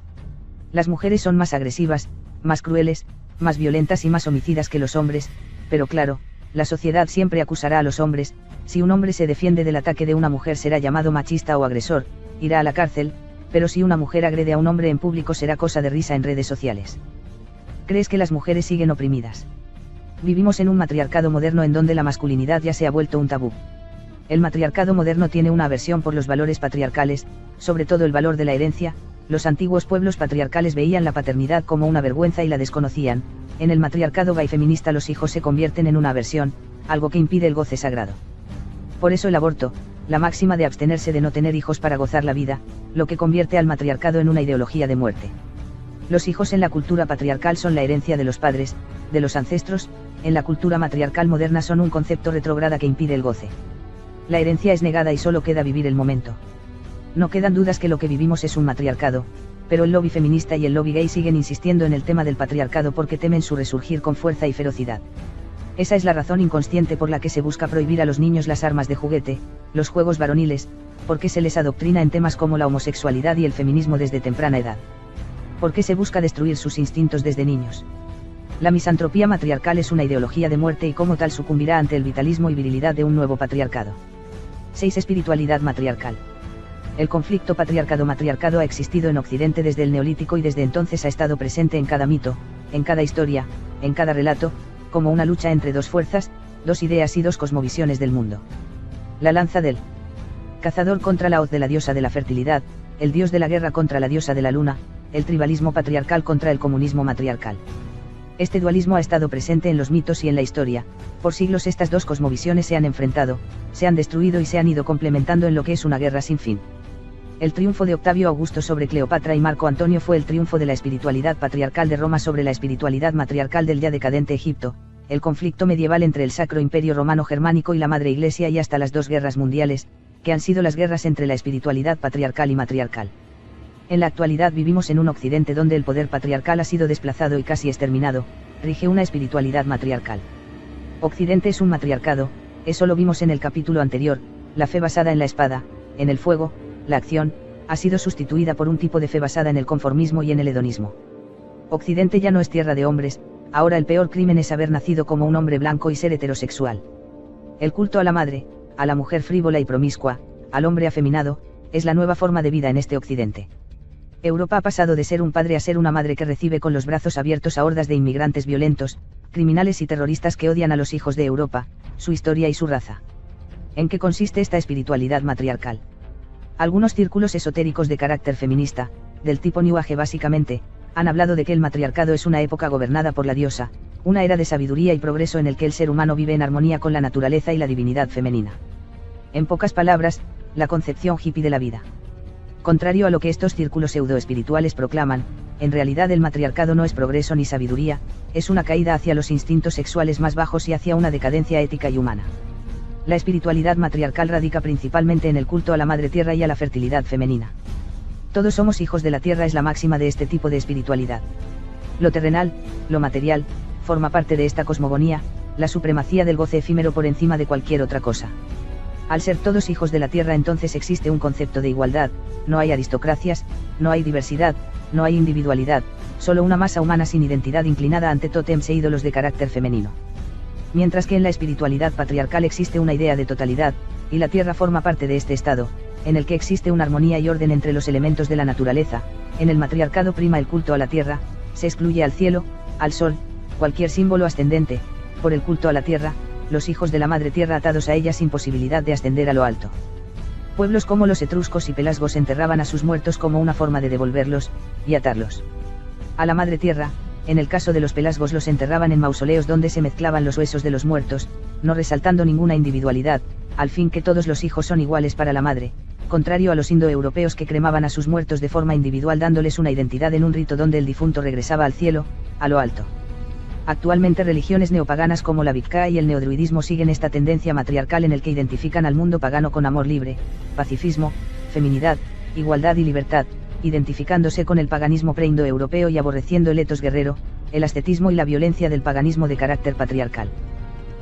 Las mujeres son más agresivas, más crueles, más violentas y más homicidas que los hombres, pero claro, la sociedad siempre acusará a los hombres. Si un hombre se defiende del ataque de una mujer será llamado machista o agresor, irá a la cárcel, pero si una mujer agrede a un hombre en público será cosa de risa en redes sociales. ¿Crees que las mujeres siguen oprimidas? Vivimos en un matriarcado moderno en donde la masculinidad ya se ha vuelto un tabú. El matriarcado moderno tiene una aversión por los valores patriarcales, sobre todo el valor de la herencia. Los antiguos pueblos patriarcales veían la paternidad como una vergüenza y la desconocían. En el matriarcado gay feminista los hijos se convierten en una aversión, algo que impide el goce sagrado. Por eso el aborto, la máxima de abstenerse de no tener hijos para gozar la vida, lo que convierte al matriarcado en una ideología de muerte. Los hijos en la cultura patriarcal son la herencia de los padres, de los ancestros. En la cultura matriarcal moderna son un concepto retrógrada que impide el goce. La herencia es negada y solo queda vivir el momento. No quedan dudas que lo que vivimos es un matriarcado, pero el lobby feminista y el lobby gay siguen insistiendo en el tema del patriarcado porque temen su resurgir con fuerza y ferocidad. Esa es la razón inconsciente por la que se busca prohibir a los niños las armas de juguete, los juegos varoniles, porque se les adoctrina en temas como la homosexualidad y el feminismo desde temprana edad. ¿Por qué se busca destruir sus instintos desde niños? La misantropía matriarcal es una ideología de muerte y como tal sucumbirá ante el vitalismo y virilidad de un nuevo patriarcado. 6. Espiritualidad matriarcal. El conflicto patriarcado-matriarcado ha existido en Occidente desde el Neolítico y desde entonces ha estado presente en cada mito, en cada historia, en cada relato, como una lucha entre dos fuerzas, dos ideas y dos cosmovisiones del mundo. La lanza del cazador contra la hoz de la diosa de la fertilidad, el dios de la guerra contra la diosa de la luna, el tribalismo patriarcal contra el comunismo matriarcal. Este dualismo ha estado presente en los mitos y en la historia. Por siglos estas dos cosmovisiones se han enfrentado, se han destruido y se han ido complementando en lo que es una guerra sin fin. El triunfo de Octavio Augusto sobre Cleopatra y Marco Antonio fue el triunfo de la espiritualidad patriarcal de Roma sobre la espiritualidad matriarcal del ya decadente Egipto, el conflicto medieval entre el Sacro Imperio Romano Germánico y la Madre Iglesia y hasta las dos guerras mundiales, que han sido las guerras entre la espiritualidad patriarcal y matriarcal. En la actualidad vivimos en un Occidente donde el poder patriarcal ha sido desplazado y casi exterminado, rige una espiritualidad matriarcal. Occidente es un matriarcado, eso lo vimos en el capítulo anterior. La fe basada en la espada, en el fuego, la acción, ha sido sustituida por un tipo de fe basada en el conformismo y en el hedonismo. Occidente ya no es tierra de hombres, ahora el peor crimen es haber nacido como un hombre blanco y ser heterosexual. El culto a la madre, a la mujer frívola y promiscua, al hombre afeminado, es la nueva forma de vida en este Occidente. Europa ha pasado de ser un padre a ser una madre que recibe con los brazos abiertos a hordas de inmigrantes violentos, criminales y terroristas que odian a los hijos de Europa, su historia y su raza. ¿En qué consiste esta espiritualidad matriarcal? Algunos círculos esotéricos de carácter feminista, del tipo New Age básicamente, han hablado de que el matriarcado es una época gobernada por la diosa, una era de sabiduría y progreso en el que el ser humano vive en armonía con la naturaleza y la divinidad femenina. En pocas palabras, la concepción hippie de la vida. Contrario a lo que estos círculos pseudo-espirituales proclaman, en realidad el matriarcado no es progreso ni sabiduría, es una caída hacia los instintos sexuales más bajos y hacia una decadencia ética y humana. La espiritualidad matriarcal radica principalmente en el culto a la madre tierra y a la fertilidad femenina. Todos somos hijos de la tierra es la máxima de este tipo de espiritualidad. Lo terrenal, lo material, forma parte de esta cosmogonía, la supremacía del goce efímero por encima de cualquier otra cosa. Al ser todos hijos de la tierra entonces existe un concepto de igualdad, no hay aristocracias, no hay diversidad, no hay individualidad, solo una masa humana sin identidad inclinada ante tótems e ídolos de carácter femenino. Mientras que en la espiritualidad patriarcal existe una idea de totalidad, y la tierra forma parte de este estado, en el que existe una armonía y orden entre los elementos de la naturaleza, en el matriarcado prima el culto a la tierra, se excluye al cielo, al sol, cualquier símbolo ascendente, por el culto a la tierra, los hijos de la madre tierra atados a ella sin posibilidad de ascender a lo alto. Pueblos como los etruscos y pelasgos enterraban a sus muertos como una forma de devolverlos, y atarlos a la madre tierra. En el caso de los pelasgos los enterraban en mausoleos donde se mezclaban los huesos de los muertos, no resaltando ninguna individualidad, al fin que todos los hijos son iguales para la madre, contrario a los indoeuropeos que cremaban a sus muertos de forma individual dándoles una identidad en un rito donde el difunto regresaba al cielo, a lo alto. Actualmente religiones neopaganas como la Wicca y el neodruidismo siguen esta tendencia matriarcal en el que identifican al mundo pagano con amor libre, pacifismo, feminidad, igualdad y libertad, identificándose con el paganismo preindoeuropeo y aborreciendo el etos guerrero, el ascetismo y la violencia del paganismo de carácter patriarcal.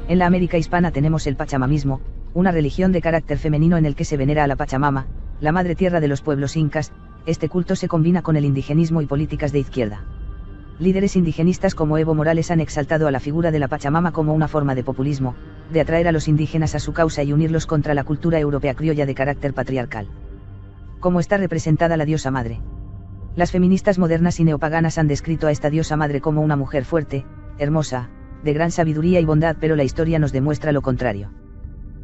En la América hispana tenemos el pachamamismo, una religión de carácter femenino en el que se venera a la Pachamama, la madre tierra de los pueblos incas. Este culto se combina con el indigenismo y políticas de izquierda. Líderes indigenistas como Evo Morales han exaltado a la figura de la Pachamama como una forma de populismo, de atraer a los indígenas a su causa y unirlos contra la cultura europea criolla de carácter patriarcal. ¿Cómo está representada la diosa madre? Las feministas modernas y neopaganas han descrito a esta diosa madre como una mujer fuerte, hermosa, de gran sabiduría y bondad, pero la historia nos demuestra lo contrario.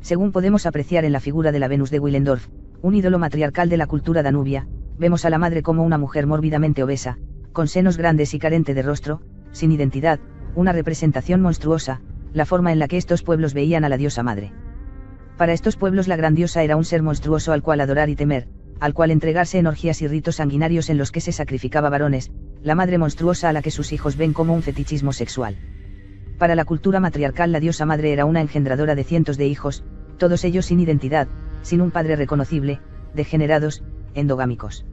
Según podemos apreciar en la figura de la Venus de Willendorf, un ídolo matriarcal de la cultura danubia, vemos a la madre como una mujer mórbidamente obesa, con senos grandes y carente de rostro, sin identidad, una representación monstruosa, la forma en la que estos pueblos veían a la diosa madre. Para estos pueblos la gran diosa era un ser monstruoso al cual adorar y temer, al cual entregarse en orgías y ritos sanguinarios en los que se sacrificaba varones, la madre monstruosa a la que sus hijos ven como un fetichismo sexual. Para la cultura matriarcal la diosa madre era una engendradora de cientos de hijos, todos ellos sin identidad, sin un padre reconocible, degenerados, endogámicos.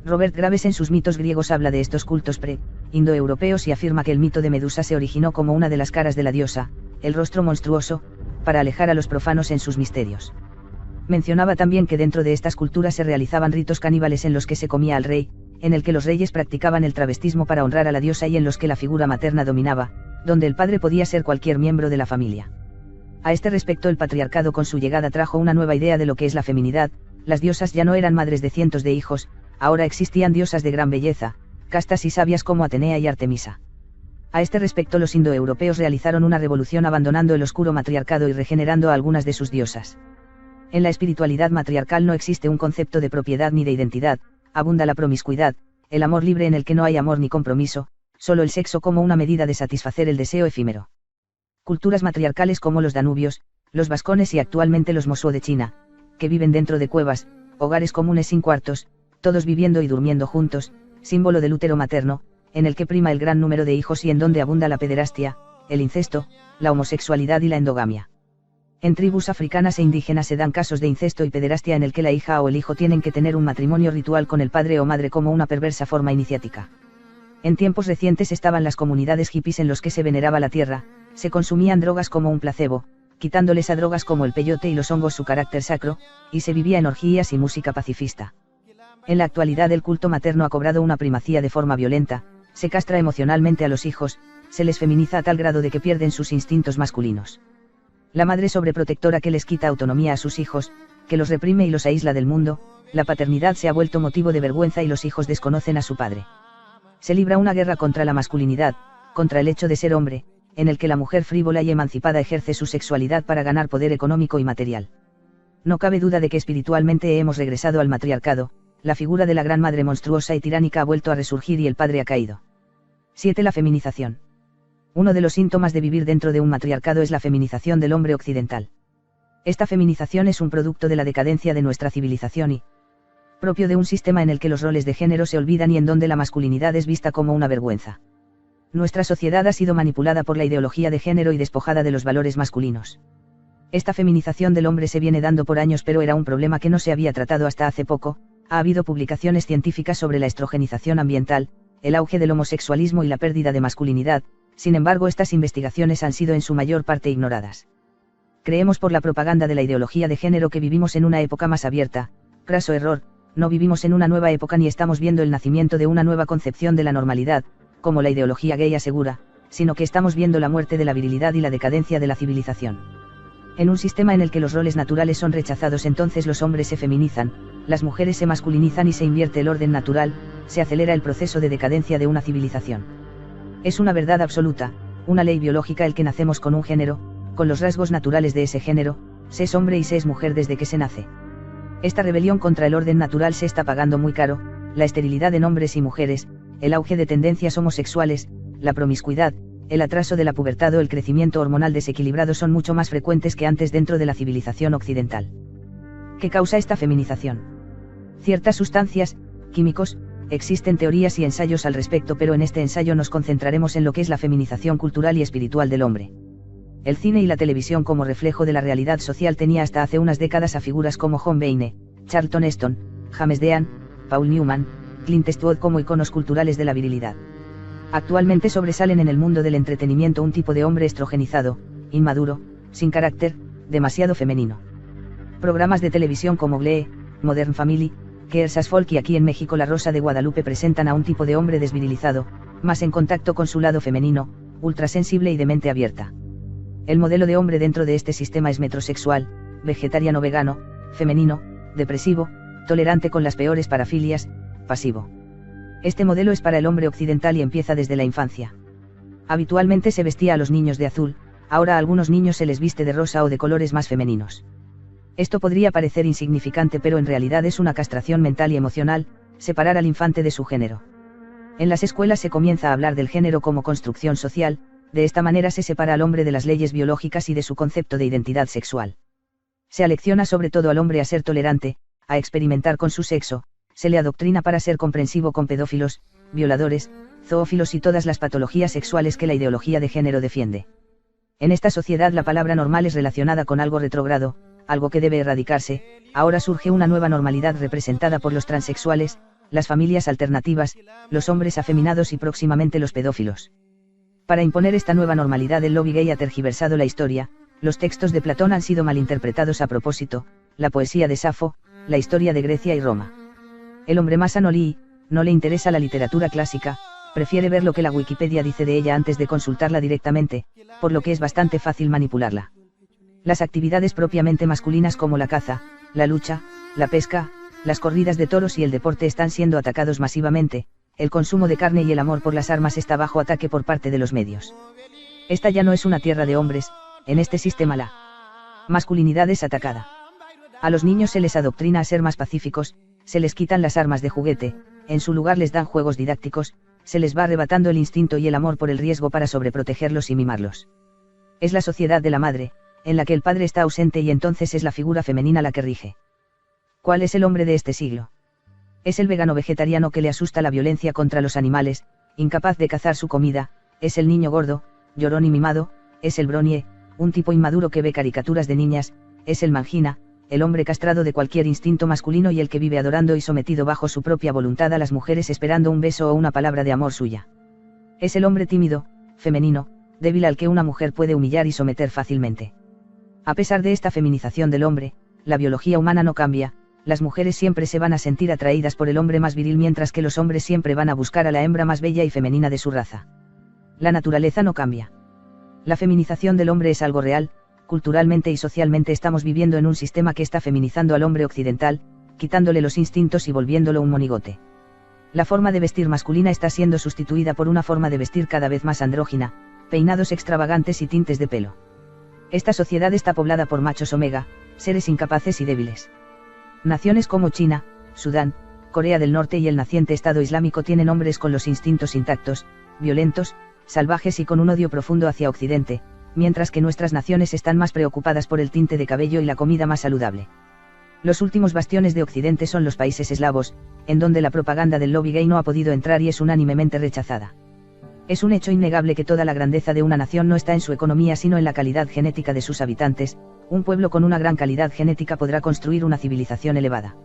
Robert Graves en sus mitos griegos habla de estos cultos pre-indoeuropeos y afirma que el mito de Medusa se originó como una de las caras de la diosa, el rostro monstruoso, para alejar a los profanos en sus misterios. Mencionaba también que dentro de estas culturas se realizaban ritos caníbales en los que se comía al rey, en el que los reyes practicaban el travestismo para honrar a la diosa y en los que la figura materna dominaba, donde el padre podía ser cualquier miembro de la familia. A este respecto el patriarcado con su llegada trajo una nueva idea de lo que es la feminidad. Las diosas ya no eran madres de cientos de hijos, ahora existían diosas de gran belleza, castas y sabias como Atenea y Artemisa. A este respecto los indoeuropeos realizaron una revolución abandonando el oscuro matriarcado y regenerando a algunas de sus diosas. En la espiritualidad matriarcal no existe un concepto de propiedad ni de identidad, abunda la promiscuidad, el amor libre en el que no hay amor ni compromiso, solo el sexo como una medida de satisfacer el deseo efímero. Culturas matriarcales como los danubios, los vascones y actualmente los mosó de China, que viven dentro de cuevas, hogares comunes sin cuartos, todos viviendo y durmiendo juntos, símbolo del útero materno, en el que prima el gran número de hijos y en donde abunda la pederastia, el incesto, la homosexualidad y la endogamia. En tribus africanas e indígenas se dan casos de incesto y pederastia en el que la hija o el hijo tienen que tener un matrimonio ritual con el padre o madre como una perversa forma iniciática. En tiempos recientes estaban las comunidades hippies en los que se veneraba la tierra, se consumían drogas como un placebo, quitándoles a drogas como el peyote y los hongos su carácter sacro, y se vivía en orgías y música pacifista. En la actualidad el culto materno ha cobrado una primacía de forma violenta, se castra emocionalmente a los hijos, se les feminiza a tal grado de que pierden sus instintos masculinos. La madre sobreprotectora que les quita autonomía a sus hijos, que los reprime y los aísla del mundo, la paternidad se ha vuelto motivo de vergüenza y los hijos desconocen a su padre. Se libra una guerra contra la masculinidad, contra el hecho de ser hombre, en el que la mujer frívola y emancipada ejerce su sexualidad para ganar poder económico y material. No cabe duda de que espiritualmente hemos regresado al matriarcado, la figura de la gran madre monstruosa y tiránica ha vuelto a resurgir y el padre ha caído. 7. La feminización. Uno de los síntomas de vivir dentro de un matriarcado es la feminización del hombre occidental. Esta feminización es un producto de la decadencia de nuestra civilización y propio de un sistema en el que los roles de género se olvidan y en donde la masculinidad es vista como una vergüenza. Nuestra sociedad ha sido manipulada por la ideología de género y despojada de los valores masculinos. Esta feminización del hombre se viene dando por años, pero era un problema que no se había tratado hasta hace poco, Ha habido publicaciones científicas sobre la estrogenización ambiental, el auge del homosexualismo y la pérdida de masculinidad, sin embargo estas investigaciones han sido en su mayor parte ignoradas. Creemos por la propaganda de la ideología de género que vivimos en una época más abierta, craso error, no vivimos en una nueva época ni estamos viendo el nacimiento de una nueva concepción de la normalidad, como la ideología gay asegura, sino que estamos viendo la muerte de la virilidad y la decadencia de la civilización. En un sistema en el que los roles naturales son rechazados, entonces los hombres se feminizan, las mujeres se masculinizan y se invierte el orden natural, se acelera el proceso de decadencia de una civilización. Es una verdad absoluta, una ley biológica el que nacemos con un género, con los rasgos naturales de ese género, se es hombre y se es mujer desde que se nace. Esta rebelión contra el orden natural se está pagando muy caro, la esterilidad en hombres y mujeres, el auge de tendencias homosexuales, la promiscuidad, el atraso de la pubertad o el crecimiento hormonal desequilibrado son mucho más frecuentes que antes dentro de la civilización occidental. ¿Qué causa esta feminización? Ciertas sustancias, químicos, existen teorías y ensayos al respecto, pero en este ensayo nos concentraremos en lo que es la feminización cultural y espiritual del hombre. El cine y la televisión como reflejo de la realidad social tenía hasta hace unas décadas a figuras como John Wayne, Charlton Heston, James Dean, Paul Newman, Clint Eastwood como iconos culturales de la virilidad. Actualmente sobresalen en el mundo del entretenimiento un tipo de hombre estrogenizado, inmaduro, sin carácter, demasiado femenino. Programas de televisión como Glee, Modern Family, Queers as Folk y aquí en México La Rosa de Guadalupe presentan a un tipo de hombre desvirilizado, más en contacto con su lado femenino, ultrasensible y de mente abierta. El modelo de hombre dentro de este sistema es metrosexual, vegetariano vegano, femenino, depresivo, tolerante con las peores parafilias, pasivo. Este modelo es para el hombre occidental y empieza desde la infancia. Habitualmente se vestía a los niños de azul, ahora a algunos niños se les viste de rosa o de colores más femeninos. Esto podría parecer insignificante, pero en realidad es una castración mental y emocional, separar al infante de su género. En las escuelas se comienza a hablar del género como construcción social, de esta manera se separa al hombre de las leyes biológicas y de su concepto de identidad sexual. Se alecciona sobre todo al hombre a ser tolerante, a experimentar con su sexo, se le adoctrina para ser comprensivo con pedófilos, violadores, zoófilos y todas las patologías sexuales que la ideología de género defiende. En esta sociedad la palabra normal es relacionada con algo retrógrado, algo que debe erradicarse. Ahora surge una nueva normalidad representada por los transexuales, las familias alternativas, los hombres afeminados y próximamente los pedófilos. Para imponer esta nueva normalidad el lobby gay ha tergiversado la historia, los textos de Platón han sido malinterpretados a propósito, la poesía de Safo, la historia de Grecia y Roma. El hombre masa no le interesa la literatura clásica, prefiere ver lo que la Wikipedia dice de ella antes de consultarla directamente, por lo que es bastante fácil manipularla. Las actividades propiamente masculinas como la caza, la lucha, la pesca, las corridas de toros y el deporte están siendo atacados masivamente, el consumo de carne y el amor por las armas está bajo ataque por parte de los medios. Esta ya no es una tierra de hombres, en este sistema la masculinidad es atacada. A los niños se les adoctrina a ser más pacíficos, se les quitan las armas de juguete, en su lugar les dan juegos didácticos, se les va arrebatando el instinto y el amor por el riesgo para sobreprotegerlos y mimarlos. Es la sociedad de la madre, en la que el padre está ausente y entonces es la figura femenina la que rige. ¿Cuál es el hombre de este siglo? Es el vegano vegetariano que le asusta la violencia contra los animales, incapaz de cazar su comida, es el niño gordo, llorón y mimado, es el bronie, un tipo inmaduro que ve caricaturas de niñas, es el mangina, el hombre castrado de cualquier instinto masculino y el que vive adorando y sometido bajo su propia voluntad a las mujeres esperando un beso o una palabra de amor suya. Es el hombre tímido, femenino, débil al que una mujer puede humillar y someter fácilmente. A pesar de esta feminización del hombre, la biología humana no cambia, las mujeres siempre se van a sentir atraídas por el hombre más viril mientras que los hombres siempre van a buscar a la hembra más bella y femenina de su raza. La naturaleza no cambia. La feminización del hombre es algo real. Culturalmente y socialmente estamos viviendo en un sistema que está feminizando al hombre occidental, quitándole los instintos y volviéndolo un monigote. La forma de vestir masculina está siendo sustituida por una forma de vestir cada vez más andrógina, peinados extravagantes y tintes de pelo. Esta sociedad está poblada por machos omega, seres incapaces y débiles. Naciones como China, Sudán, Corea del Norte y el naciente Estado Islámico tienen hombres con los instintos intactos, violentos, salvajes y con un odio profundo hacia Occidente, mientras que nuestras naciones están más preocupadas por el tinte de cabello y la comida más saludable. Los últimos bastiones de Occidente son los países eslavos, en donde la propaganda del lobby gay no ha podido entrar y es unánimemente rechazada. Es un hecho innegable que toda la grandeza de una nación no está en su economía sino en la calidad genética de sus habitantes. Un pueblo con una gran calidad genética podrá construir una civilización elevada.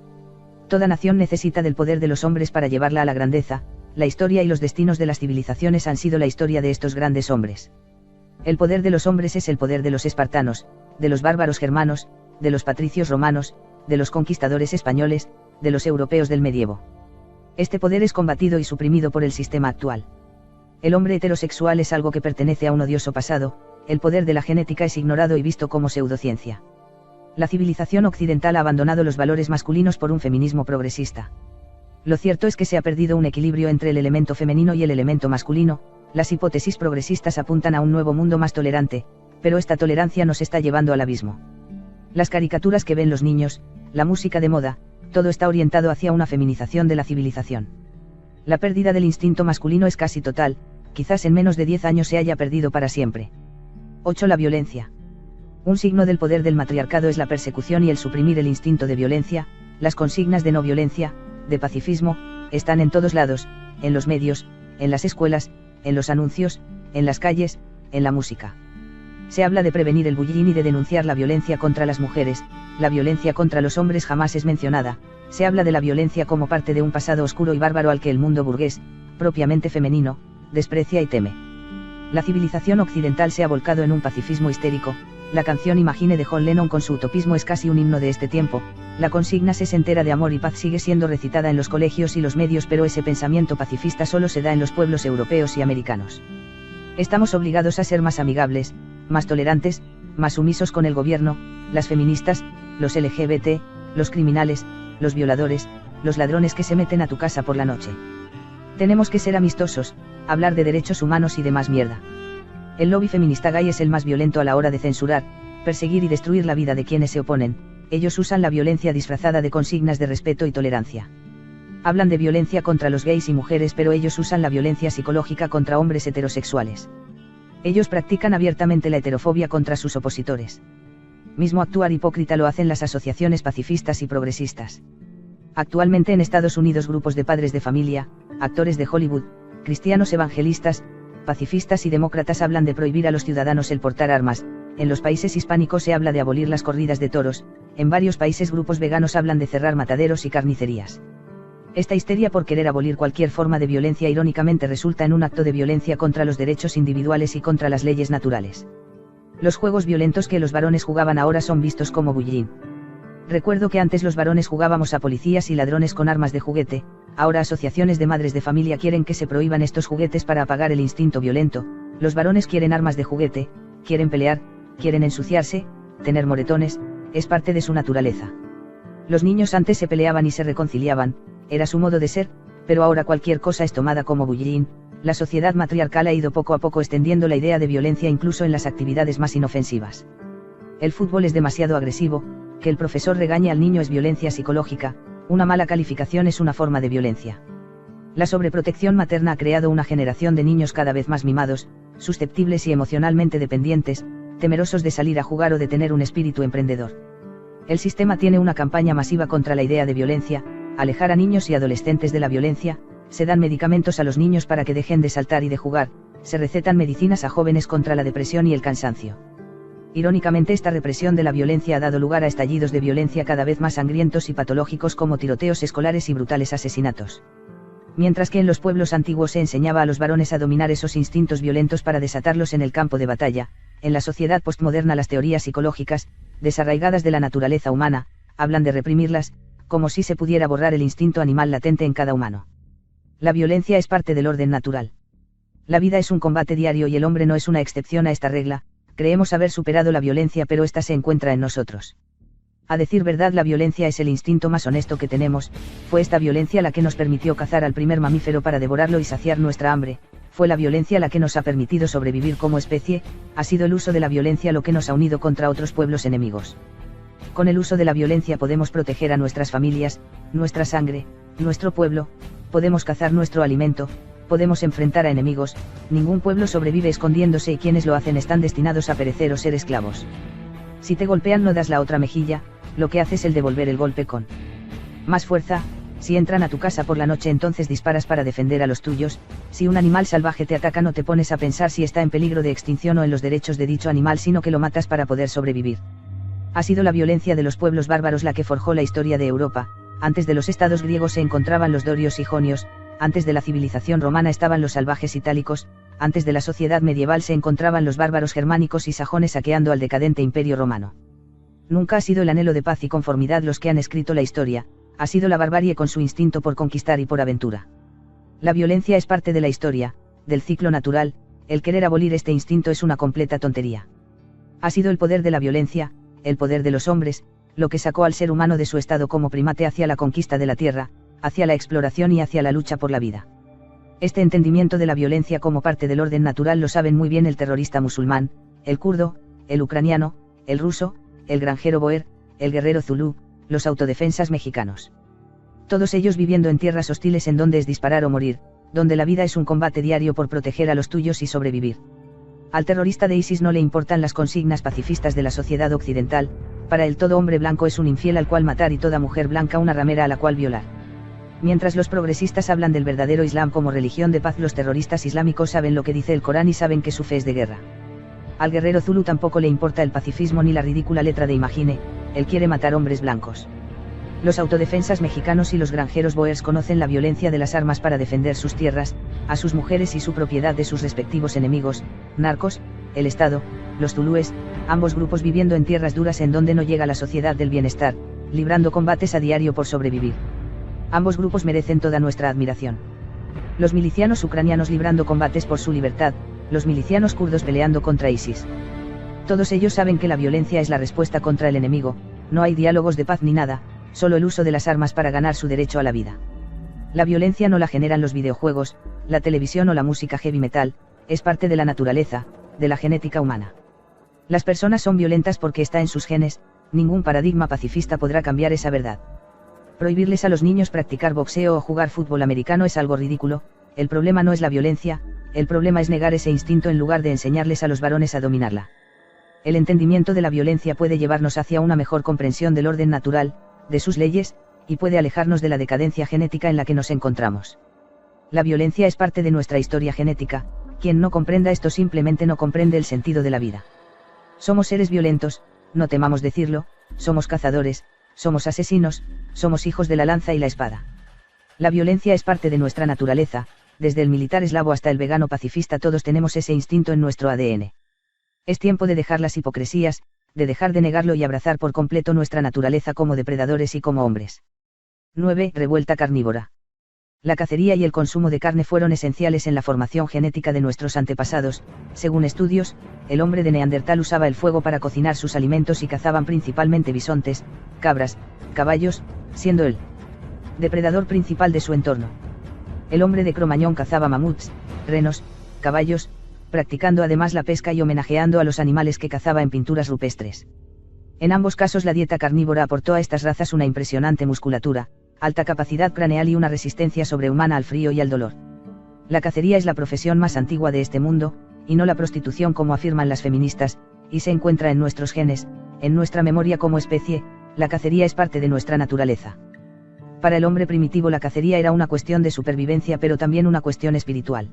Toda nación necesita del poder de los hombres para llevarla a la grandeza. La historia y los destinos de las civilizaciones han sido la historia de estos grandes hombres. El poder de los hombres es el poder de los espartanos, de los bárbaros germanos, de los patricios romanos, de los conquistadores españoles, de los europeos del medievo. Este poder es combatido y suprimido por el sistema actual. El hombre heterosexual es algo que pertenece a un odioso pasado, el poder de la genética es ignorado y visto como pseudociencia. La civilización occidental ha abandonado los valores masculinos por un feminismo progresista. Lo cierto es que se ha perdido un equilibrio entre el elemento femenino y el elemento masculino. Las hipótesis progresistas apuntan a un nuevo mundo más tolerante, pero esta tolerancia nos está llevando al abismo. Las caricaturas que ven los niños, la música de moda, todo está orientado hacia una feminización de la civilización. La pérdida del instinto masculino es casi total, quizás en menos de 10 años se haya perdido para siempre. 8. La violencia. Un signo del poder del matriarcado es la persecución y el suprimir el instinto de violencia. Las consignas de no violencia, de pacifismo, están en todos lados, en los medios, en las escuelas, en los anuncios, en las calles, en la música. Se habla de prevenir el bullying y de denunciar la violencia contra las mujeres. La violencia contra los hombres jamás es mencionada. Se habla de la violencia como parte de un pasado oscuro y bárbaro al que el mundo burgués, propiamente femenino, desprecia y teme. La civilización occidental se ha volcado en un pacifismo histérico. La canción Imagine de John Lennon con su utopismo es casi un himno de este tiempo. La consigna sesentera de amor y paz sigue siendo recitada en los colegios y los medios, pero ese pensamiento pacifista solo se da en los pueblos europeos y americanos. Estamos obligados a ser más amigables, más tolerantes, más sumisos con el gobierno, las feministas, los LGBT, los criminales, los violadores, los ladrones que se meten a tu casa por la noche. Tenemos que ser amistosos, hablar de derechos humanos y demás mierda. El lobby feminista gay es el más violento a la hora de censurar, perseguir y destruir la vida de quienes se oponen. Ellos usan la violencia disfrazada de consignas de respeto y tolerancia. Hablan de violencia contra los gays y mujeres, pero ellos usan la violencia psicológica contra hombres heterosexuales. Ellos practican abiertamente la heterofobia contra sus opositores. Mismo actuar hipócrita lo hacen las asociaciones pacifistas y progresistas. Actualmente en Estados Unidos grupos de padres de familia, actores de Hollywood, cristianos evangelistas, pacifistas y demócratas hablan de prohibir a los ciudadanos el portar armas. En los países hispánicos se habla de abolir las corridas de toros. En varios países grupos veganos hablan de cerrar mataderos y carnicerías. Esta histeria por querer abolir cualquier forma de violencia irónicamente resulta en un acto de violencia contra los derechos individuales y contra las leyes naturales. Los juegos violentos que los varones jugaban ahora son vistos como bullying. Recuerdo que antes los varones jugábamos a policías y ladrones con armas de juguete. Ahora asociaciones de madres de familia quieren que se prohíban estos juguetes para apagar el instinto violento. Los varones quieren armas de juguete, quieren pelear, quieren ensuciarse, tener moretones, es parte de su naturaleza. Los niños antes se peleaban y se reconciliaban, era su modo de ser, pero ahora cualquier cosa es tomada como bullying. La sociedad matriarcal ha ido poco a poco extendiendo la idea de violencia incluso en las actividades más inofensivas. El fútbol es demasiado agresivo, que el profesor regañe al niño es violencia psicológica, una mala calificación es una forma de violencia. La sobreprotección materna ha creado una generación de niños cada vez más mimados, susceptibles y emocionalmente dependientes, temerosos de salir a jugar o de tener un espíritu emprendedor. El sistema tiene una campaña masiva contra la idea de violencia, alejar a niños y adolescentes de la violencia, se dan medicamentos a los niños para que dejen de saltar y de jugar, se recetan medicinas a jóvenes contra la depresión y el cansancio. Irónicamente, esta represión de la violencia ha dado lugar a estallidos de violencia cada vez más sangrientos y patológicos como tiroteos escolares y brutales asesinatos. Mientras que en los pueblos antiguos se enseñaba a los varones a dominar esos instintos violentos para desatarlos en el campo de batalla, en la sociedad postmoderna las teorías psicológicas, desarraigadas de la naturaleza humana, hablan de reprimirlas, como si se pudiera borrar el instinto animal latente en cada humano. La violencia es parte del orden natural. La vida es un combate diario y el hombre no es una excepción a esta regla. Creemos haber superado la violencia, pero esta se encuentra en nosotros. A decir verdad, la violencia es el instinto más honesto que tenemos. Fue esta violencia la que nos permitió cazar al primer mamífero para devorarlo y saciar nuestra hambre. Fue la violencia la que nos ha permitido sobrevivir como especie. Ha sido el uso de la violencia lo que nos ha unido contra otros pueblos enemigos. Con el uso de la violencia podemos proteger a nuestras familias, nuestra sangre, nuestro pueblo, podemos cazar nuestro alimento, podemos enfrentar a enemigos. Ningún pueblo sobrevive escondiéndose y quienes lo hacen están destinados a perecer o ser esclavos. Si te golpean no das la otra mejilla, lo que haces es el devolver el golpe con más fuerza. Si entran a tu casa por la noche entonces disparas para defender a los tuyos. Si un animal salvaje te ataca no te pones a pensar si está en peligro de extinción o en los derechos de dicho animal, sino que lo matas para poder sobrevivir. Ha sido la violencia de los pueblos bárbaros la que forjó la historia de Europa. antes de los estados griegos se encontraban los dorios y jonios, antes de la civilización romana estaban los salvajes itálicos, antes de la sociedad medieval se encontraban los bárbaros germánicos y sajones saqueando al decadente imperio romano. Nunca ha sido el anhelo de paz y conformidad los que han escrito la historia, ha sido la barbarie con su instinto por conquistar y por aventura. La violencia es parte de la historia, del ciclo natural, el querer abolir este instinto es una completa tontería. Ha sido el poder de la violencia, el poder de los hombres, lo que sacó al ser humano de su estado como primate hacia la conquista de la tierra, hacia la exploración y hacia la lucha por la vida. Este entendimiento de la violencia como parte del orden natural lo saben muy bien el terrorista musulmán, el kurdo, el ucraniano, el ruso, el granjero boer, el guerrero zulú, los autodefensas mexicanos. Todos ellos viviendo en tierras hostiles en donde es disparar o morir, donde la vida es un combate diario por proteger a los tuyos y sobrevivir. Al terrorista de ISIS no le importan las consignas pacifistas de la sociedad occidental, para él todo hombre blanco es un infiel al cual matar y toda mujer blanca una ramera a la cual violar. Mientras los progresistas hablan del verdadero Islam como religión de paz, los terroristas islámicos saben lo que dice el Corán y saben que su fe es de guerra. Al guerrero zulú tampoco le importa el pacifismo ni la ridícula letra de Imagine, él quiere matar hombres blancos. Los autodefensas mexicanos y los granjeros boers conocen la violencia de las armas para defender sus tierras, a sus mujeres y su propiedad de sus respectivos enemigos, narcos, el Estado, los zulúes, ambos grupos viviendo en tierras duras en donde no llega la sociedad del bienestar, librando combates a diario por sobrevivir. Ambos grupos merecen toda nuestra admiración. Los milicianos ucranianos librando combates por su libertad, los milicianos kurdos peleando contra ISIS. Todos ellos saben que la violencia es la respuesta contra el enemigo, no hay diálogos de paz ni nada, solo el uso de las armas para ganar su derecho a la vida. La violencia no la generan los videojuegos, la televisión o la música heavy metal, es parte de la naturaleza, de la genética humana. Las personas son violentas porque está en sus genes, ningún paradigma pacifista podrá cambiar esa verdad. Prohibirles a los niños practicar boxeo o jugar fútbol americano es algo ridículo, el problema no es la violencia, el problema es negar ese instinto en lugar de enseñarles a los varones a dominarla. El entendimiento de la violencia puede llevarnos hacia una mejor comprensión del orden natural, de sus leyes, y puede alejarnos de la decadencia genética en la que nos encontramos. La violencia es parte de nuestra historia genética, quien no comprenda esto simplemente no comprende el sentido de la vida. Somos seres violentos, no temamos decirlo, somos cazadores, somos asesinos, somos hijos de la lanza y la espada. La violencia es parte de nuestra naturaleza, desde el militar eslavo hasta el vegano pacifista todos tenemos ese instinto en nuestro ADN. Es tiempo de dejar las hipocresías, de dejar de negarlo y abrazar por completo nuestra naturaleza como depredadores y como hombres. 9. Revuelta carnívora. La cacería y el consumo de carne fueron esenciales en la formación genética de nuestros antepasados. Según estudios, el hombre de Neandertal usaba el fuego para cocinar sus alimentos y cazaban principalmente bisontes, cabras, caballos, siendo el depredador principal de su entorno. El hombre de Cro-Magnon cazaba mamuts, renos, caballos, practicando además la pesca y homenajeando a los animales que cazaba en pinturas rupestres. En ambos casos la dieta carnívora aportó a estas razas una impresionante musculatura, alta capacidad craneal y una resistencia sobrehumana al frío y al dolor. La cacería es la profesión más antigua de este mundo, y no la prostitución como afirman las feministas, y se encuentra en nuestros genes, en nuestra memoria como especie, la cacería es parte de nuestra naturaleza. Para el hombre primitivo la cacería era una cuestión de supervivencia pero también una cuestión espiritual.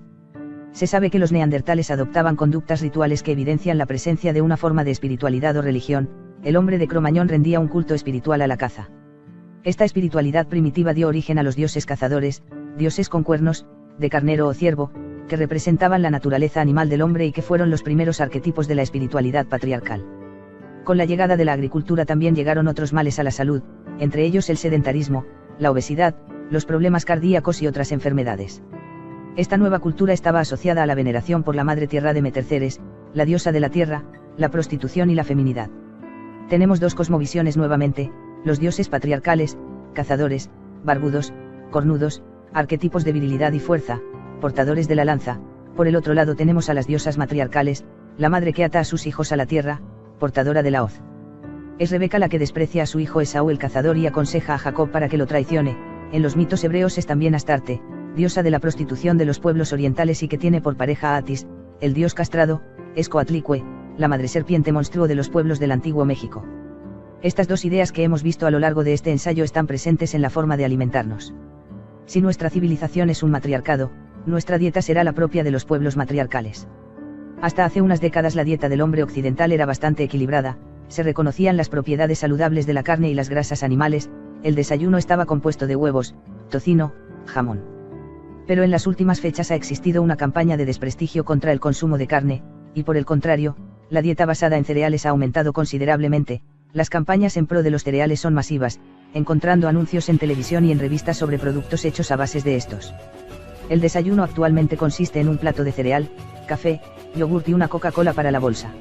Se sabe que los neandertales adoptaban conductas rituales que evidencian la presencia de una forma de espiritualidad o religión, el hombre de Cro-Magnon rendía un culto espiritual a la caza. Esta espiritualidad primitiva dio origen a los dioses cazadores, dioses con cuernos, de carnero o ciervo, que representaban la naturaleza animal del hombre y que fueron los primeros arquetipos de la espiritualidad patriarcal. Con la llegada de la agricultura también llegaron otros males a la salud, entre ellos el sedentarismo, la obesidad, los problemas cardíacos y otras enfermedades. Esta nueva cultura estaba asociada a la veneración por la madre tierra de Meterceres, la diosa de la tierra, la prostitución y la feminidad. Tenemos dos cosmovisiones nuevamente, los dioses patriarcales, cazadores, barbudos, cornudos, arquetipos de virilidad y fuerza, portadores de la lanza. Por el otro lado tenemos a las diosas matriarcales, la madre que ata a sus hijos a la tierra, portadora de la hoz. Es Rebeca la que desprecia a su hijo Esaú el cazador y aconseja a Jacob para que lo traicione. En los mitos hebreos es también Astarte, diosa de la prostitución de los pueblos orientales y que tiene por pareja a Atis, el dios castrado, Escoatlicue, la madre serpiente monstruo de los pueblos del antiguo México. Estas dos ideas que hemos visto a lo largo de este ensayo están presentes en la forma de alimentarnos. Si nuestra civilización es un matriarcado, nuestra dieta será la propia de los pueblos matriarcales. Hasta hace unas décadas la dieta del hombre occidental era bastante equilibrada, se reconocían las propiedades saludables de la carne y las grasas animales, el desayuno estaba compuesto de huevos, tocino, jamón. Pero en las últimas fechas ha existido una campaña de desprestigio contra el consumo de carne, y por el contrario, la dieta basada en cereales ha aumentado considerablemente. Las campañas en pro de los cereales son masivas, encontrando anuncios en televisión y en revistas sobre productos hechos a bases de estos. El desayuno actualmente consiste en un plato de cereal, café, yogurt y una Coca-Cola para la bolsa.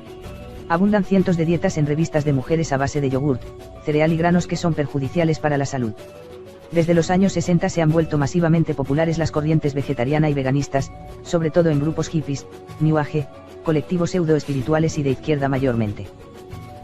Abundan cientos de dietas en revistas de mujeres a base de yogurt, cereal y granos que son perjudiciales para la salud. Desde los años 60 se han vuelto masivamente populares las corrientes vegetariana y veganistas, sobre todo en grupos hippies, New Age, colectivos pseudo-espirituales y de izquierda mayormente.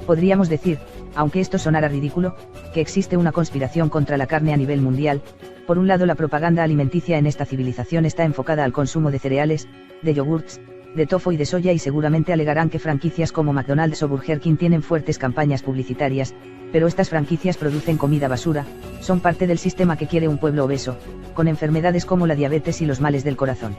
Podríamos decir, aunque esto sonara ridículo, que existe una conspiración contra la carne a nivel mundial. Por un lado, la propaganda alimenticia en esta civilización está enfocada al consumo de cereales, de yogurts, de tofu y de soya, y seguramente alegarán que franquicias como McDonald's o Burger King tienen fuertes campañas publicitarias, pero estas franquicias producen comida basura, son parte del sistema que quiere un pueblo obeso, con enfermedades como la diabetes y los males del corazón.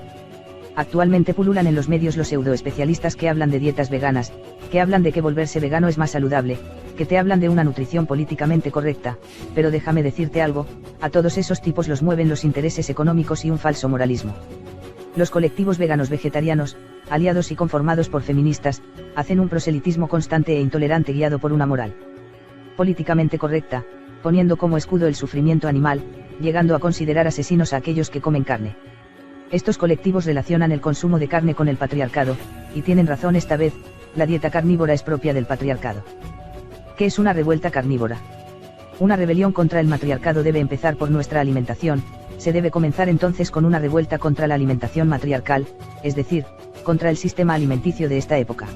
Actualmente pululan en los medios los pseudoespecialistas que hablan de dietas veganas, que hablan de que volverse vegano es más saludable, que te hablan de una nutrición políticamente correcta, pero déjame decirte algo, a todos esos tipos los mueven los intereses económicos y un falso moralismo. Los colectivos veganos vegetarianos, aliados y conformados por feministas, hacen un proselitismo constante e intolerante guiado por una moral políticamente correcta, poniendo como escudo el sufrimiento animal, llegando a considerar asesinos a aquellos que comen carne. Estos colectivos relacionan el consumo de carne con el patriarcado, y tienen razón esta vez, la dieta carnívora es propia del patriarcado. ¿Qué es una revuelta carnívora? Una rebelión contra el matriarcado debe empezar por nuestra alimentación, se debe comenzar entonces con una revuelta contra la alimentación matriarcal, es decir, contra el sistema alimenticio de esta época.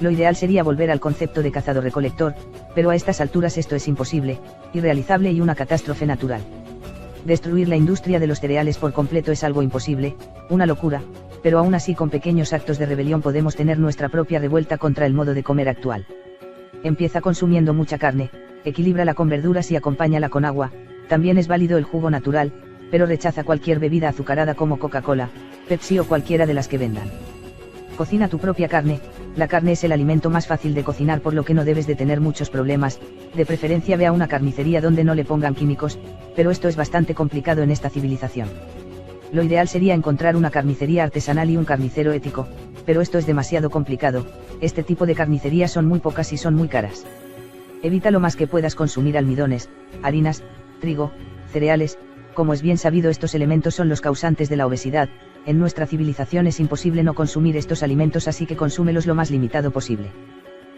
Lo ideal sería volver al concepto de cazador-recolector, pero a estas alturas esto es imposible, irrealizable y una catástrofe natural. Destruir la industria de los cereales por completo es algo imposible, una locura, pero aún así con pequeños actos de rebelión podemos tener nuestra propia revuelta contra el modo de comer actual. Empieza consumiendo mucha carne, equilíbrala con verduras y acompáñala con agua, también es válido el jugo natural, pero rechaza cualquier bebida azucarada como Coca-Cola, Pepsi o cualquiera de las que vendan. Cocina tu propia carne, la carne es el alimento más fácil de cocinar por lo que no debes de tener muchos problemas, de preferencia ve a una carnicería donde no le pongan químicos, pero esto es bastante complicado en esta civilización. Lo ideal sería encontrar una carnicería artesanal y un carnicero ético, pero esto es demasiado complicado, este tipo de carnicerías son muy pocas y son muy caras. Evita lo más que puedas consumir almidones, harinas, trigo, cereales, como es bien sabido estos elementos son los causantes de la obesidad. En nuestra civilización es imposible no consumir estos alimentos, así que consúmelos lo más limitado posible.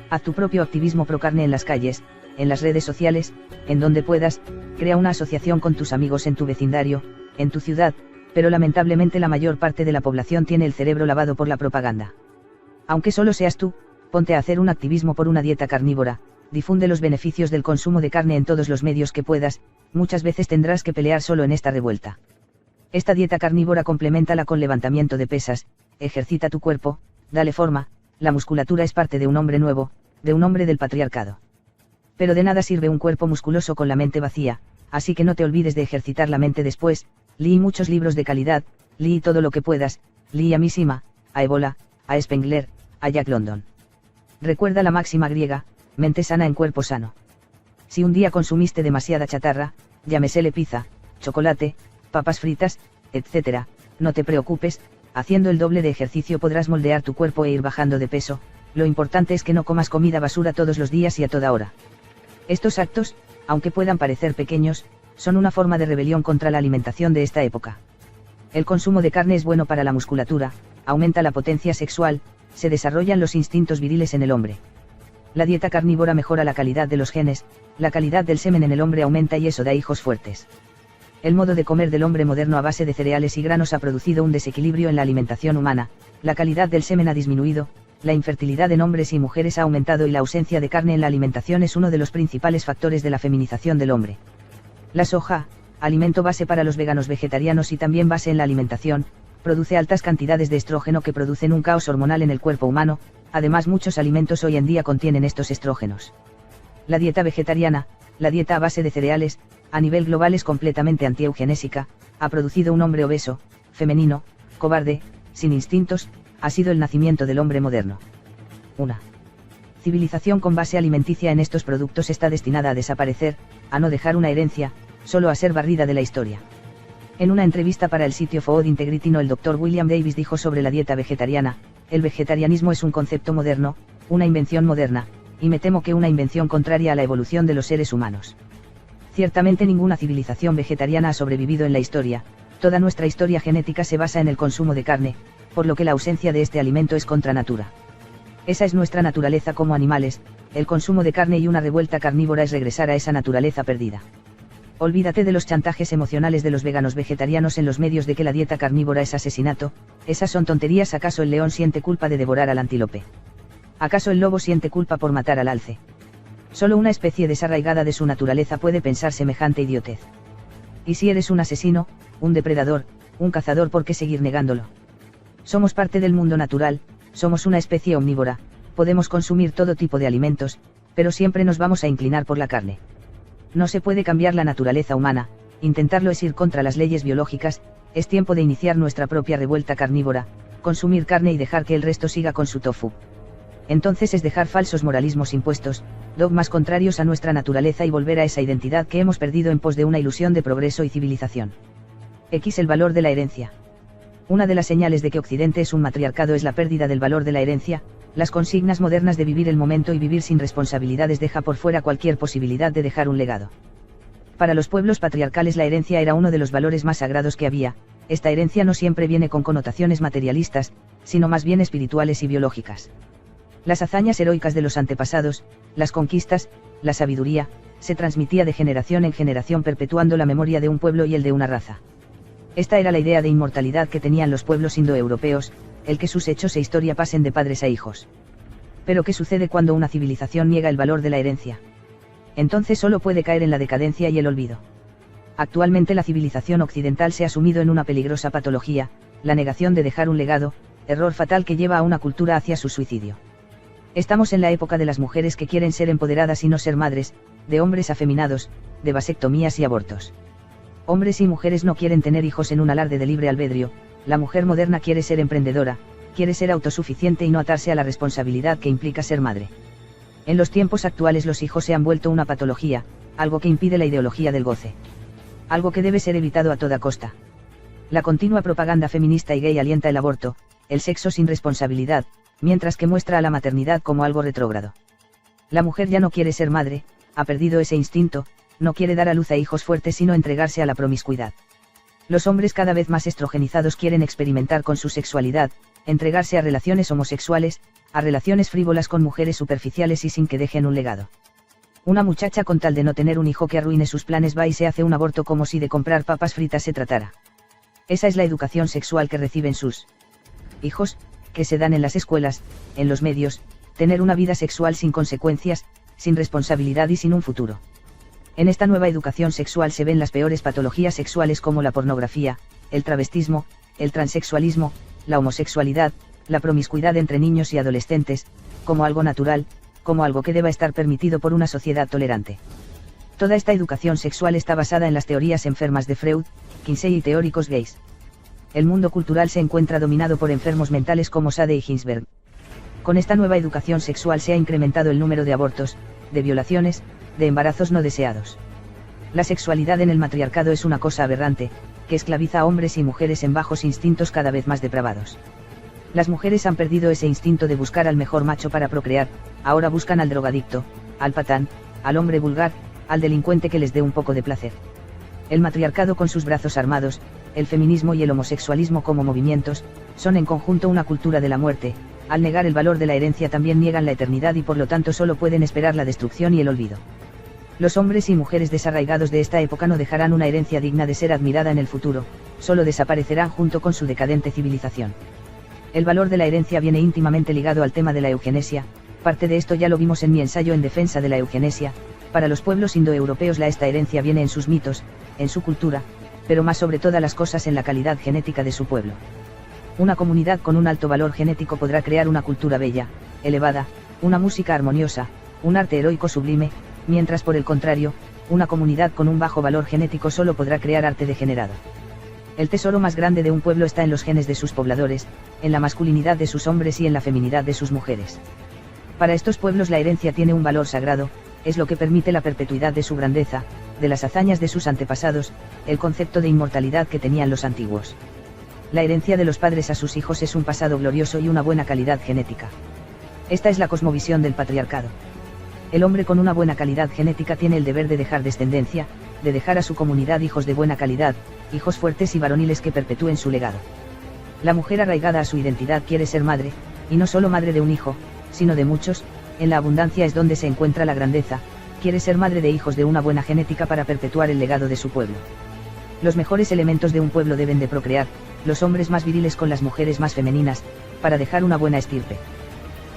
Haz tu propio activismo pro carne en las calles, en las redes sociales, en donde puedas, crea una asociación con tus amigos en tu vecindario, en tu ciudad, pero lamentablemente la mayor parte de la población tiene el cerebro lavado por la propaganda. Aunque solo seas tú, ponte a hacer un activismo por una dieta carnívora, difunde los beneficios del consumo de carne en todos los medios que puedas, muchas veces tendrás que pelear solo en esta revuelta. Esta dieta carnívora compleméntala con levantamiento de pesas, ejercita tu cuerpo, dale forma, la musculatura es parte de un hombre nuevo, de un hombre del patriarcado. Pero de nada sirve un cuerpo musculoso con la mente vacía, así que no te olvides de ejercitar la mente después, lee muchos libros de calidad, lee todo lo que puedas, lee a Mishima, a Evola, a Spengler, a Jack London. Recuerda la máxima griega, mente sana en cuerpo sano. Si un día consumiste demasiada chatarra, llámesele pizza, chocolate, papas fritas, etc., no te preocupes, haciendo el doble de ejercicio podrás moldear tu cuerpo e ir bajando de peso, lo importante es que no comas comida basura todos los días y a toda hora. Estos actos, aunque puedan parecer pequeños, son una forma de rebelión contra la alimentación de esta época. El consumo de carne es bueno para la musculatura, aumenta la potencia sexual, se desarrollan los instintos viriles en el hombre. La dieta carnívora mejora la calidad de los genes, la calidad del semen en el hombre aumenta y eso da hijos fuertes. El modo de comer del hombre moderno a base de cereales y granos ha producido un desequilibrio en la alimentación humana, la calidad del semen ha disminuido, la infertilidad en hombres y mujeres ha aumentado y la ausencia de carne en la alimentación es uno de los principales factores de la feminización del hombre. La soja, alimento base para los veganos vegetarianos y también base en la alimentación, produce altas cantidades de estrógeno que producen un caos hormonal en el cuerpo humano, además muchos alimentos hoy en día contienen estos estrógenos. La dieta vegetariana, la dieta a base de cereales, a nivel global es completamente antieugenésica, ha producido un hombre obeso, femenino, cobarde, sin instintos, ha sido el nacimiento del hombre moderno. Una civilización con base alimenticia en estos productos está destinada a desaparecer, a no dejar una herencia, solo a ser barrida de la historia. En una entrevista para el sitio Food Integrity No, el Dr. William Davis dijo sobre la dieta vegetariana: el vegetarianismo es un concepto moderno, una invención moderna, y me temo que una invención contraria a la evolución de los seres humanos. Ciertamente ninguna civilización vegetariana ha sobrevivido en la historia, toda nuestra historia genética se basa en el consumo de carne, por lo que la ausencia de este alimento es contra natura. Esa es nuestra naturaleza como animales, el consumo de carne y una revuelta carnívora es regresar a esa naturaleza perdida. Olvídate de los chantajes emocionales de los veganos vegetarianos en los medios de que la dieta carnívora es asesinato, esas son tonterías. ¿Acaso el león siente culpa de devorar al antílope? ¿Acaso el lobo siente culpa por matar al alce? Solo una especie desarraigada de su naturaleza puede pensar semejante idiotez. Y si eres un asesino, un depredador, un cazador, ¿por qué seguir negándolo? Somos parte del mundo natural, somos una especie omnívora, podemos consumir todo tipo de alimentos, pero siempre nos vamos a inclinar por la carne. No se puede cambiar la naturaleza humana, intentarlo es ir contra las leyes biológicas, es tiempo de iniciar nuestra propia revuelta carnívora, consumir carne y dejar que el resto siga con su tofu. Entonces es dejar falsos moralismos impuestos, dogmas contrarios a nuestra naturaleza y volver a esa identidad que hemos perdido en pos de una ilusión de progreso y civilización. El valor de la herencia. Una de las señales de que Occidente es un matriarcado es la pérdida del valor de la herencia. Las consignas modernas de vivir el momento y vivir sin responsabilidades deja por fuera cualquier posibilidad de dejar un legado. Para los pueblos patriarcales la herencia era uno de los valores más sagrados que había. Esta herencia no siempre viene con connotaciones materialistas, sino más bien espirituales y biológicas. Las hazañas heroicas de los antepasados, las conquistas, la sabiduría, se transmitía de generación en generación perpetuando la memoria de un pueblo y el de una raza. Esta era la idea de inmortalidad que tenían los pueblos indoeuropeos, el que sus hechos e historia pasen de padres a hijos. Pero ¿qué sucede cuando una civilización niega el valor de la herencia? Entonces solo puede caer en la decadencia y el olvido. Actualmente la civilización occidental se ha sumido en una peligrosa patología, la negación de dejar un legado, error fatal que lleva a una cultura hacia su suicidio. Estamos en la época de las mujeres que quieren ser empoderadas y no ser madres, de hombres afeminados, de vasectomías y abortos. Hombres y mujeres no quieren tener hijos en un alarde de libre albedrío. La mujer moderna quiere ser emprendedora, quiere ser autosuficiente y no atarse a la responsabilidad que implica ser madre. En los tiempos actuales los hijos se han vuelto una patología, algo que impide la ideología del goce. Algo que debe ser evitado a toda costa. La continua propaganda feminista y gay alienta el aborto, el sexo sin responsabilidad, mientras que muestra a la maternidad como algo retrógrado. La mujer ya no quiere ser madre, ha perdido ese instinto, no quiere dar a luz a hijos fuertes sino entregarse a la promiscuidad. Los hombres cada vez más estrogenizados quieren experimentar con su sexualidad, entregarse a relaciones homosexuales, a relaciones frívolas con mujeres superficiales y sin que dejen un legado. Una muchacha con tal de no tener un hijo que arruine sus planes va y se hace un aborto como si de comprar papas fritas se tratara. Esa es la educación sexual que reciben sus hijos, que se dan en las escuelas, en los medios, tener una vida sexual sin consecuencias, sin responsabilidad y sin un futuro. En esta nueva educación sexual se ven las peores patologías sexuales como la pornografía, el travestismo, el transexualismo, la homosexualidad, la promiscuidad entre niños y adolescentes, como algo natural, como algo que deba estar permitido por una sociedad tolerante. Toda esta educación sexual está basada en las teorías enfermas de Freud, Kinsey y teóricos gays. El mundo cultural se encuentra dominado por enfermos mentales como Sade y Ginsberg. Con esta nueva educación sexual se ha incrementado el número de abortos, de violaciones, de embarazos no deseados. La sexualidad en el matriarcado es una cosa aberrante, que esclaviza a hombres y mujeres en bajos instintos cada vez más depravados. Las mujeres han perdido ese instinto de buscar al mejor macho para procrear, ahora buscan al drogadicto, al patán, al hombre vulgar, al delincuente que les dé un poco de placer. El matriarcado con sus brazos armados, el feminismo y el homosexualismo como movimientos, son en conjunto una cultura de la muerte. Al negar el valor de la herencia también niegan la eternidad y por lo tanto solo pueden esperar la destrucción y el olvido. Los hombres y mujeres desarraigados de esta época no dejarán una herencia digna de ser admirada en el futuro, solo desaparecerán junto con su decadente civilización. El valor de la herencia viene íntimamente ligado al tema de la eugenesia, parte de esto ya lo vimos en mi ensayo en defensa de la eugenesia. Para los pueblos indoeuropeos esta herencia viene en sus mitos, en su cultura, pero más sobre todas las cosas en la calidad genética de su pueblo. Una comunidad con un alto valor genético podrá crear una cultura bella, elevada, una música armoniosa, un arte heroico sublime, mientras por el contrario, una comunidad con un bajo valor genético solo podrá crear arte degenerado. El tesoro más grande de un pueblo está en los genes de sus pobladores, en la masculinidad de sus hombres y en la feminidad de sus mujeres. Para estos pueblos la herencia tiene un valor sagrado, es lo que permite la perpetuidad de su grandeza, de las hazañas de sus antepasados, el concepto de inmortalidad que tenían los antiguos. La herencia de los padres a sus hijos es un pasado glorioso y una buena calidad genética. Esta es la cosmovisión del patriarcado. El hombre con una buena calidad genética tiene el deber de dejar descendencia, de dejar a su comunidad hijos de buena calidad, hijos fuertes y varoniles que perpetúen su legado. La mujer arraigada a su identidad quiere ser madre, y no solo madre de un hijo, sino de muchos. En la abundancia es donde se encuentra la grandeza, quiere ser madre de hijos de una buena genética para perpetuar el legado de su pueblo. Los mejores elementos de un pueblo deben de procrear, los hombres más viriles con las mujeres más femeninas, para dejar una buena estirpe.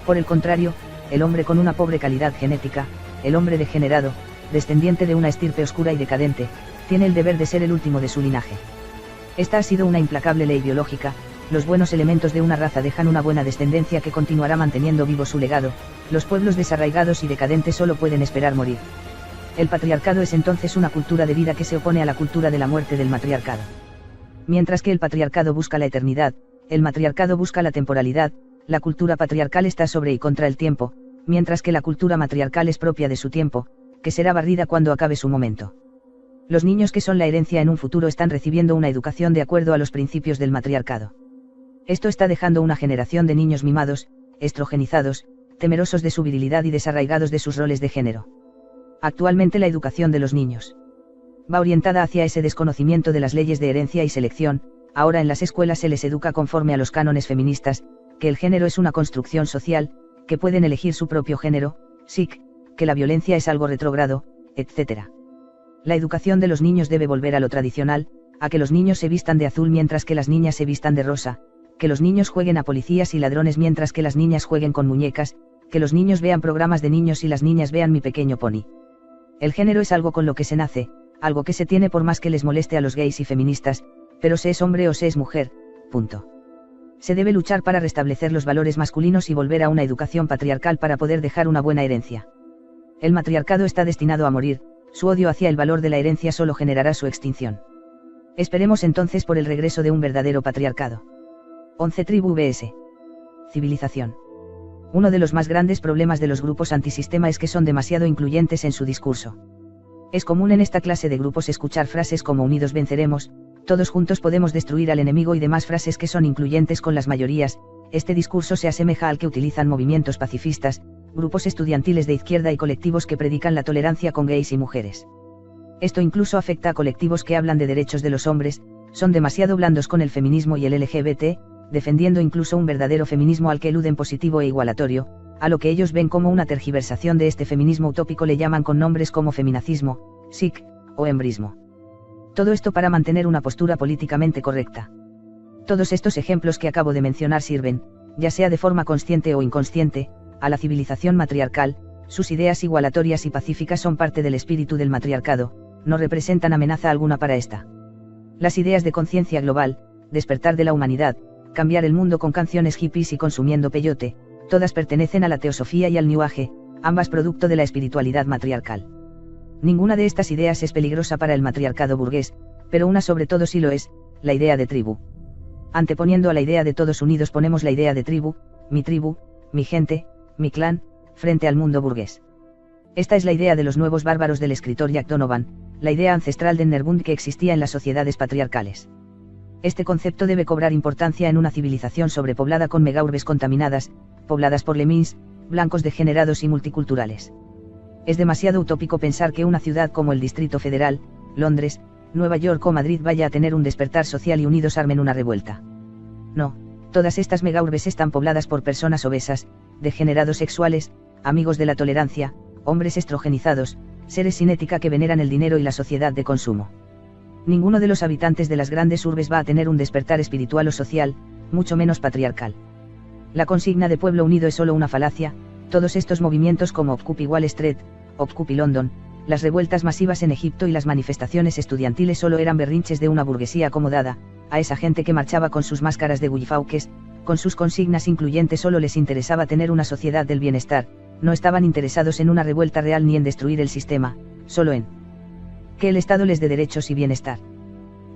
Por el contrario, el hombre con una pobre calidad genética, el hombre degenerado, descendiente de una estirpe oscura y decadente, tiene el deber de ser el último de su linaje. Esta ha sido una implacable ley biológica. Los buenos elementos de una raza dejan una buena descendencia que continuará manteniendo vivo su legado. Los pueblos desarraigados y decadentes solo pueden esperar morir. El patriarcado es entonces una cultura de vida que se opone a la cultura de la muerte del matriarcado. Mientras que el patriarcado busca la eternidad, el matriarcado busca la temporalidad. La cultura patriarcal está sobre y contra el tiempo, mientras que la cultura matriarcal es propia de su tiempo, que será barrida cuando acabe su momento. Los niños que son la herencia en un futuro están recibiendo una educación de acuerdo a los principios del matriarcado. Esto está dejando una generación de niños mimados, estrogenizados, temerosos de su virilidad y desarraigados de sus roles de género. Actualmente la educación de los niños va orientada hacia ese desconocimiento de las leyes de herencia y selección. Ahora en las escuelas se les educa conforme a los cánones feministas, que el género es una construcción social, que pueden elegir su propio género, SIC, que la violencia es algo retrógrado, etc. La educación de los niños debe volver a lo tradicional, a que los niños se vistan de azul mientras que las niñas se vistan de rosa, que los niños jueguen a policías y ladrones mientras que las niñas jueguen con muñecas, que los niños vean programas de niños y las niñas vean Mi Pequeño Pony. El género es algo con lo que se nace, algo que se tiene por más que les moleste a los gays y feministas, pero se es hombre o se es mujer, punto. Se debe luchar para restablecer los valores masculinos y volver a una educación patriarcal para poder dejar una buena herencia. El matriarcado está destinado a morir, su odio hacia el valor de la herencia solo generará su extinción. Esperemos entonces por el regreso de un verdadero patriarcado. 11 Tribu vs. Civilización. Uno de los más grandes problemas de los grupos antisistema es que son demasiado incluyentes en su discurso. Es común en esta clase de grupos escuchar frases como unidos venceremos, todos juntos podemos destruir al enemigo y demás frases que son incluyentes con las mayorías. Este discurso se asemeja al que utilizan movimientos pacifistas, grupos estudiantiles de izquierda y colectivos que predican la tolerancia con gays y mujeres. Esto incluso afecta a colectivos que hablan de derechos de los hombres, son demasiado blandos con el feminismo y el LGBT, defendiendo incluso un verdadero feminismo al que eluden positivo e igualatorio. A lo que ellos ven como una tergiversación de este feminismo utópico le llaman con nombres como feminacismo, SIC, o embrismo. Todo esto para mantener una postura políticamente correcta. Todos estos ejemplos que acabo de mencionar sirven, ya sea de forma consciente o inconsciente, a la civilización matriarcal. Sus ideas igualatorias y pacíficas son parte del espíritu del matriarcado, no representan amenaza alguna para esta. Las ideas de conciencia global, despertar de la humanidad, cambiar el mundo con canciones hippies y consumiendo peyote, todas pertenecen a la teosofía y al New Age, ambas producto de la espiritualidad matriarcal. Ninguna de estas ideas es peligrosa para el matriarcado burgués, pero una sobre todo sí lo es, la idea de tribu. Anteponiendo a la idea de todos unidos ponemos la idea de tribu, mi gente, mi clan, frente al mundo burgués. Esta es la idea de los nuevos bárbaros del escritor Jack Donovan, la idea ancestral del Nerbund que existía en las sociedades patriarcales. Este concepto debe cobrar importancia en una civilización sobrepoblada con megaurbes contaminadas, pobladas por lemmings, blancos degenerados y multiculturales. Es demasiado utópico pensar que una ciudad como el Distrito Federal, Londres, Nueva York o Madrid vaya a tener un despertar social y unidos armen una revuelta. No, todas estas megaurbes están pobladas por personas obesas, degenerados sexuales, amigos de la tolerancia, hombres estrogenizados, seres sin ética que veneran el dinero y la sociedad de consumo. Ninguno de los habitantes de las grandes urbes va a tener un despertar espiritual o social, mucho menos patriarcal. La consigna de pueblo unido es solo una falacia. Todos estos movimientos como Occupy Wall Street, Occupy London, las revueltas masivas en Egipto y las manifestaciones estudiantiles solo eran berrinches de una burguesía acomodada. A esa gente que marchaba con sus máscaras de gullifauques, con sus consignas incluyentes solo les interesaba tener una sociedad del bienestar, no estaban interesados en una revuelta real ni en destruir el sistema, solo en que el Estado les dé derechos y bienestar.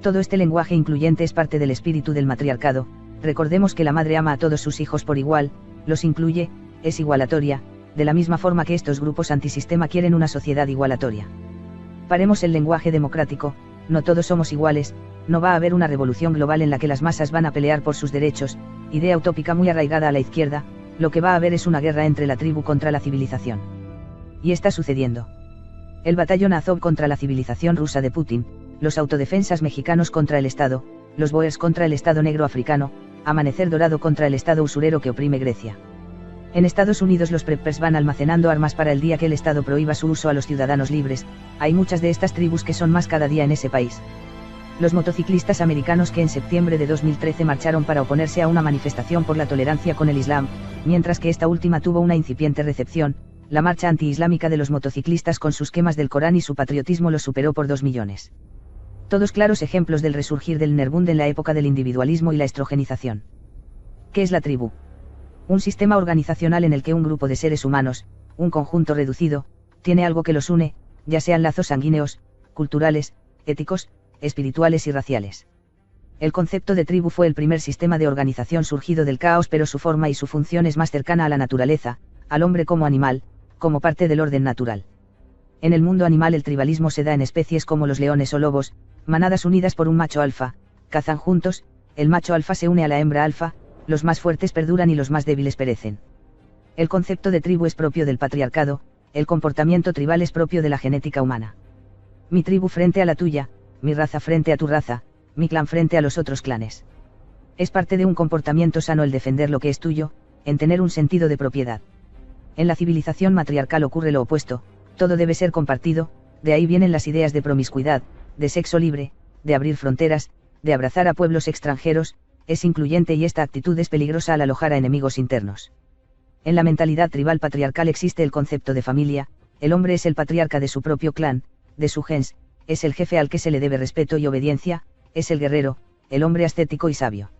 Todo este lenguaje incluyente es parte del espíritu del matriarcado. Recordemos que la madre ama a todos sus hijos por igual, los incluye, es igualatoria, de la misma forma que estos grupos antisistema quieren una sociedad igualatoria. Paremos el lenguaje democrático, no todos somos iguales, no va a haber una revolución global en la que las masas van a pelear por sus derechos, idea utópica muy arraigada a la izquierda, lo que va a haber es una guerra entre la tribu contra la civilización. Y está sucediendo. El batallón Azov contra la civilización rusa de Putin, los autodefensas mexicanos contra el Estado, los Boers contra el Estado negro africano, Amanecer dorado contra el Estado usurero que oprime Grecia. En Estados Unidos los preppers van almacenando armas para el día que el Estado prohíba su uso a los ciudadanos libres, hay muchas de estas tribus que son más cada día en ese país. Los motociclistas americanos que en septiembre de 2013 marcharon para oponerse a una manifestación por la tolerancia con el Islam, mientras que esta última tuvo una incipiente recepción, la marcha antiislámica de los motociclistas con sus quemas del Corán y su patriotismo los superó por 2 millones. Todos claros ejemplos del resurgir del Nerbund en la época del individualismo y la estrogenización. ¿Qué es la tribu? Un sistema organizacional en el que un grupo de seres humanos, un conjunto reducido, tiene algo que los une, ya sean lazos sanguíneos, culturales, éticos, espirituales y raciales. El concepto de tribu fue el primer sistema de organización surgido del caos, pero su forma y su función es más cercana a la naturaleza, al hombre como animal, como parte del orden natural. En el mundo animal el tribalismo se da en especies como los leones o lobos, manadas unidas por un macho alfa, cazan juntos, el macho alfa se une a la hembra alfa, los más fuertes perduran y los más débiles perecen. El concepto de tribu es propio del patriarcado, el comportamiento tribal es propio de la genética humana. Mi tribu frente a la tuya, mi raza frente a tu raza, mi clan frente a los otros clanes. Es parte de un comportamiento sano el defender lo que es tuyo, en tener un sentido de propiedad. En la civilización matriarcal ocurre lo opuesto, todo debe ser compartido, de ahí vienen las ideas de promiscuidad, de sexo libre, de abrir fronteras, de abrazar a pueblos extranjeros, es incluyente y esta actitud es peligrosa al alojar a enemigos internos. En la mentalidad tribal patriarcal existe el concepto de familia, el hombre es el patriarca de su propio clan, de su gens, es el jefe al que se le debe respeto y obediencia, es el guerrero, el hombre ascético y sabio.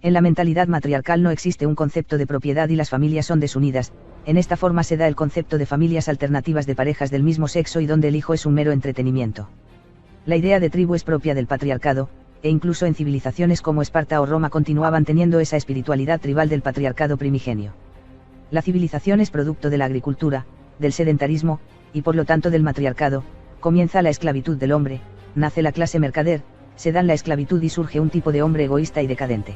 En la mentalidad matriarcal no existe un concepto de propiedad y las familias son desunidas, en esta forma se da el concepto de familias alternativas de parejas del mismo sexo y donde el hijo es un mero entretenimiento. La idea de tribu es propia del patriarcado, e incluso en civilizaciones como Esparta o Roma continuaban teniendo esa espiritualidad tribal del patriarcado primigenio. La civilización es producto de la agricultura, del sedentarismo, y por lo tanto del matriarcado, comienza la esclavitud del hombre, nace la clase mercader, se dan la esclavitud y surge un tipo de hombre egoísta y decadente.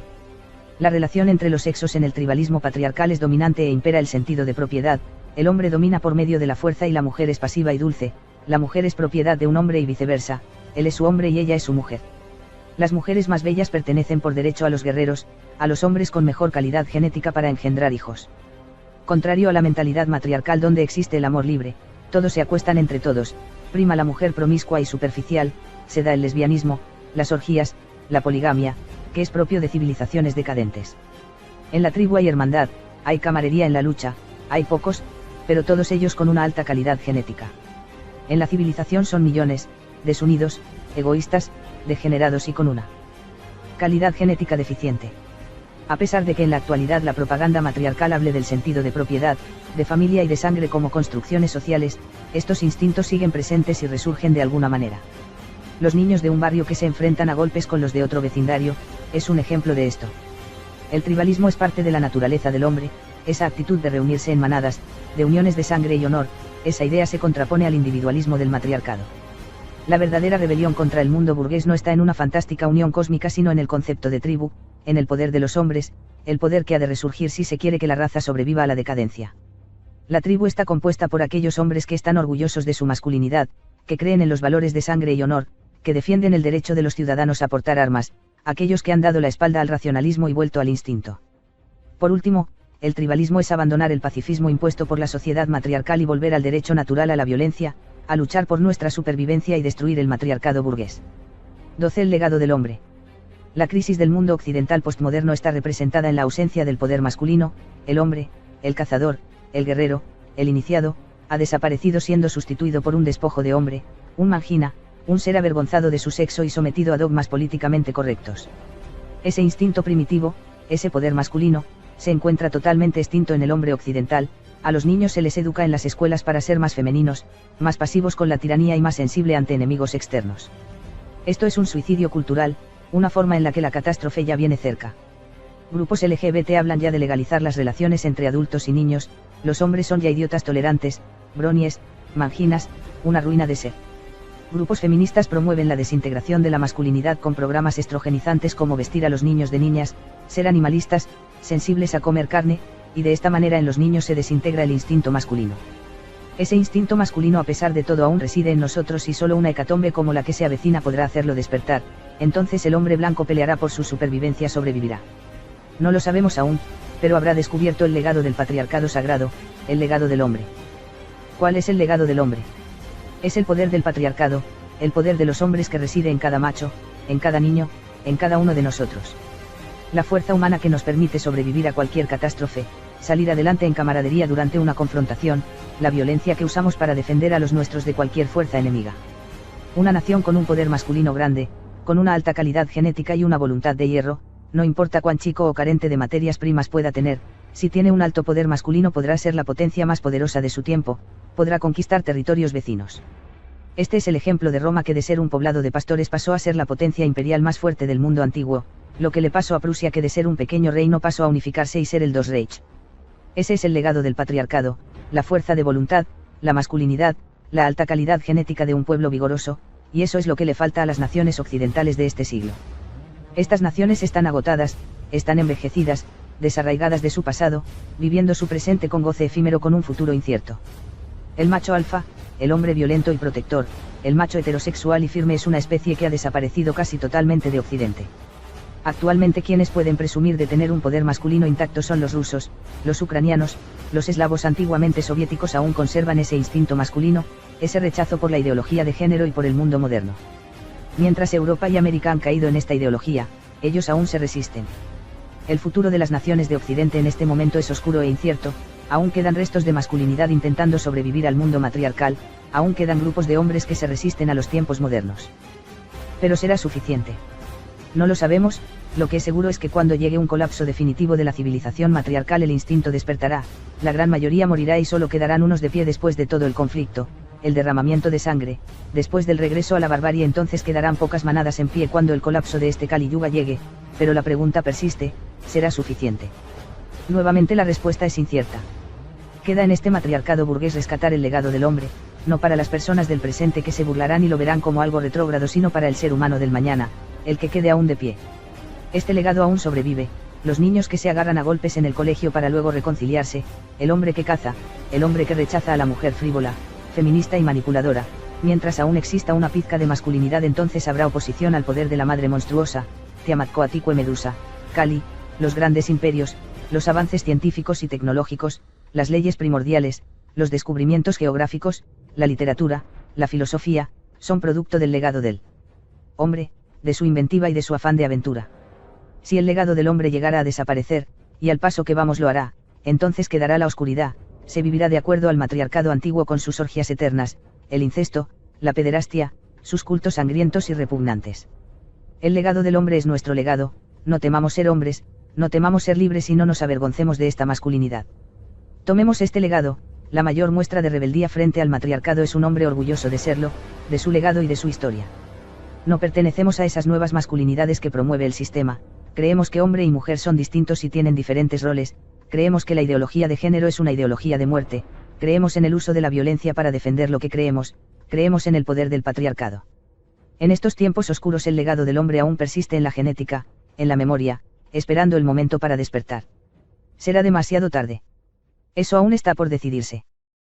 La relación entre los sexos en el tribalismo patriarcal es dominante e impera el sentido de propiedad, el hombre domina por medio de la fuerza y la mujer es pasiva y dulce, la mujer es propiedad de un hombre y viceversa, él es su hombre y ella es su mujer. Las mujeres más bellas pertenecen por derecho a los guerreros, a los hombres con mejor calidad genética para engendrar hijos. Contrario a la mentalidad matriarcal donde existe el amor libre, todos se acuestan entre todos, prima la mujer promiscua y superficial, se da el lesbianismo, las orgías, la poligamia, que es propio de civilizaciones decadentes. En la tribu hay hermandad, hay camaradería en la lucha, hay pocos, pero todos ellos con una alta calidad genética. En la civilización son millones, desunidos, egoístas, degenerados y con una calidad genética deficiente. A pesar de que en la actualidad la propaganda matriarcal hable del sentido de propiedad, de familia y de sangre como construcciones sociales, estos instintos siguen presentes y resurgen de alguna manera. Los niños de un barrio que se enfrentan a golpes con los de otro vecindario, es un ejemplo de esto. El tribalismo es parte de la naturaleza del hombre, esa actitud de reunirse en manadas, de uniones de sangre y honor, esa idea se contrapone al individualismo del matriarcado. La verdadera rebelión contra el mundo burgués no está en una fantástica unión cósmica sino en el concepto de tribu, en el poder de los hombres, el poder que ha de resurgir si se quiere que la raza sobreviva a la decadencia. La tribu está compuesta por aquellos hombres que están orgullosos de su masculinidad, que creen en los valores de sangre y honor, que defienden el derecho de los ciudadanos a portar armas, aquellos que han dado la espalda al racionalismo y vuelto al instinto. Por último, el tribalismo es abandonar el pacifismo impuesto por la sociedad matriarcal y volver al derecho natural a la violencia, a luchar por nuestra supervivencia y destruir el matriarcado burgués. 12. El legado del hombre. La crisis del mundo occidental postmoderno está representada en la ausencia del poder masculino, el hombre, el cazador, el guerrero, el iniciado, ha desaparecido siendo sustituido por un despojo de hombre, un mangina, un ser avergonzado de su sexo y sometido a dogmas políticamente correctos. Ese instinto primitivo, ese poder masculino, se encuentra totalmente extinto en el hombre occidental. A los niños se les educa en las escuelas para ser más femeninos, más pasivos con la tiranía y más sensible ante enemigos externos. Esto es un suicidio cultural, una forma en la que la catástrofe ya viene cerca. Grupos LGBT hablan ya de legalizar las relaciones entre adultos y niños, los hombres son ya idiotas tolerantes, bronies, manginas, una ruina de ser. Grupos feministas promueven la desintegración de la masculinidad con programas estrogenizantes como vestir a los niños de niñas, ser animalistas, sensibles a comer carne, y de esta manera en los niños se desintegra el instinto masculino. Ese instinto masculino a pesar de todo aún reside en nosotros y solo una hecatombe como la que se avecina podrá hacerlo despertar, entonces el hombre blanco peleará por su supervivencia, sobrevivirá. No lo sabemos aún, pero habrá descubierto el legado del patriarcado sagrado, el legado del hombre. ¿Cuál es el legado del hombre? Es el poder del patriarcado, el poder de los hombres que reside en cada macho, en cada niño, en cada uno de nosotros. La fuerza humana que nos permite sobrevivir a cualquier catástrofe, salir adelante en camaradería durante una confrontación, la violencia que usamos para defender a los nuestros de cualquier fuerza enemiga. Una nación con un poder masculino grande, con una alta calidad genética y una voluntad de hierro, no importa cuán chico o carente de materias primas pueda tener, si tiene un alto poder masculino podrá ser la potencia más poderosa de su tiempo, podrá conquistar territorios vecinos. Este es el ejemplo de Roma, que de ser un poblado de pastores pasó a ser la potencia imperial más fuerte del mundo antiguo, lo que le pasó a Prusia, que de ser un pequeño reino pasó a unificarse y ser el Dos Reich. Ese es el legado del patriarcado, la fuerza de voluntad, la masculinidad, la alta calidad genética de un pueblo vigoroso, y eso es lo que le falta a las naciones occidentales de este siglo. Estas naciones están agotadas, están envejecidas, desarraigadas de su pasado, viviendo su presente con goce efímero con un futuro incierto. El macho alfa, el hombre violento y protector, el macho heterosexual y firme es una especie que ha desaparecido casi totalmente de Occidente. Actualmente quienes pueden presumir de tener un poder masculino intacto son los rusos, los ucranianos, los eslavos antiguamente soviéticos aún conservan ese instinto masculino, ese rechazo por la ideología de género y por el mundo moderno. Mientras Europa y América han caído en esta ideología, ellos aún se resisten. El futuro de las naciones de Occidente en este momento es oscuro e incierto, aún quedan restos de masculinidad intentando sobrevivir al mundo matriarcal, aún quedan grupos de hombres que se resisten a los tiempos modernos. Pero será suficiente. No lo sabemos, lo que es seguro es que cuando llegue un colapso definitivo de la civilización matriarcal el instinto despertará, la gran mayoría morirá y solo quedarán unos de pie después de todo el conflicto, el derramamiento de sangre, después del regreso a la barbarie entonces quedarán pocas manadas en pie cuando el colapso de este Kali Yuga llegue, pero la pregunta persiste, ¿será suficiente? Nuevamente la respuesta es incierta. Queda en este matriarcado burgués rescatar el legado del hombre, no para las personas del presente que se burlarán y lo verán como algo retrógrado, sino para el ser humano del mañana, el que quede aún de pie. Este legado aún sobrevive, los niños que se agarran a golpes en el colegio para luego reconciliarse, el hombre que caza, el hombre que rechaza a la mujer frívola, feminista y manipuladora, mientras aún exista una pizca de masculinidad entonces habrá oposición al poder de la madre monstruosa, Tiamatcoatlicue Medusa, Kali, los grandes imperios, los avances científicos y tecnológicos, las leyes primordiales, los descubrimientos geográficos, la literatura, la filosofía, son producto del legado del hombre, de su inventiva y de su afán de aventura. Si el legado del hombre llegara a desaparecer, y al paso que vamos lo hará, entonces quedará la oscuridad, se vivirá de acuerdo al matriarcado antiguo con sus orgías eternas, el incesto, la pederastia, sus cultos sangrientos y repugnantes. El legado del hombre es nuestro legado, no temamos ser hombres, no temamos ser libres y no nos avergoncemos de esta masculinidad. Tomemos este legado, la mayor muestra de rebeldía frente al matriarcado es un hombre orgulloso de serlo, de su legado y de su historia. No pertenecemos a esas nuevas masculinidades que promueve el sistema, creemos que hombre y mujer son distintos y tienen diferentes roles, creemos que la ideología de género es una ideología de muerte, creemos en el uso de la violencia para defender lo que creemos, creemos en el poder del patriarcado. En estos tiempos oscuros el legado del hombre aún persiste en la genética, en la memoria, esperando el momento para despertar. Será demasiado tarde. Eso aún está por decidirse.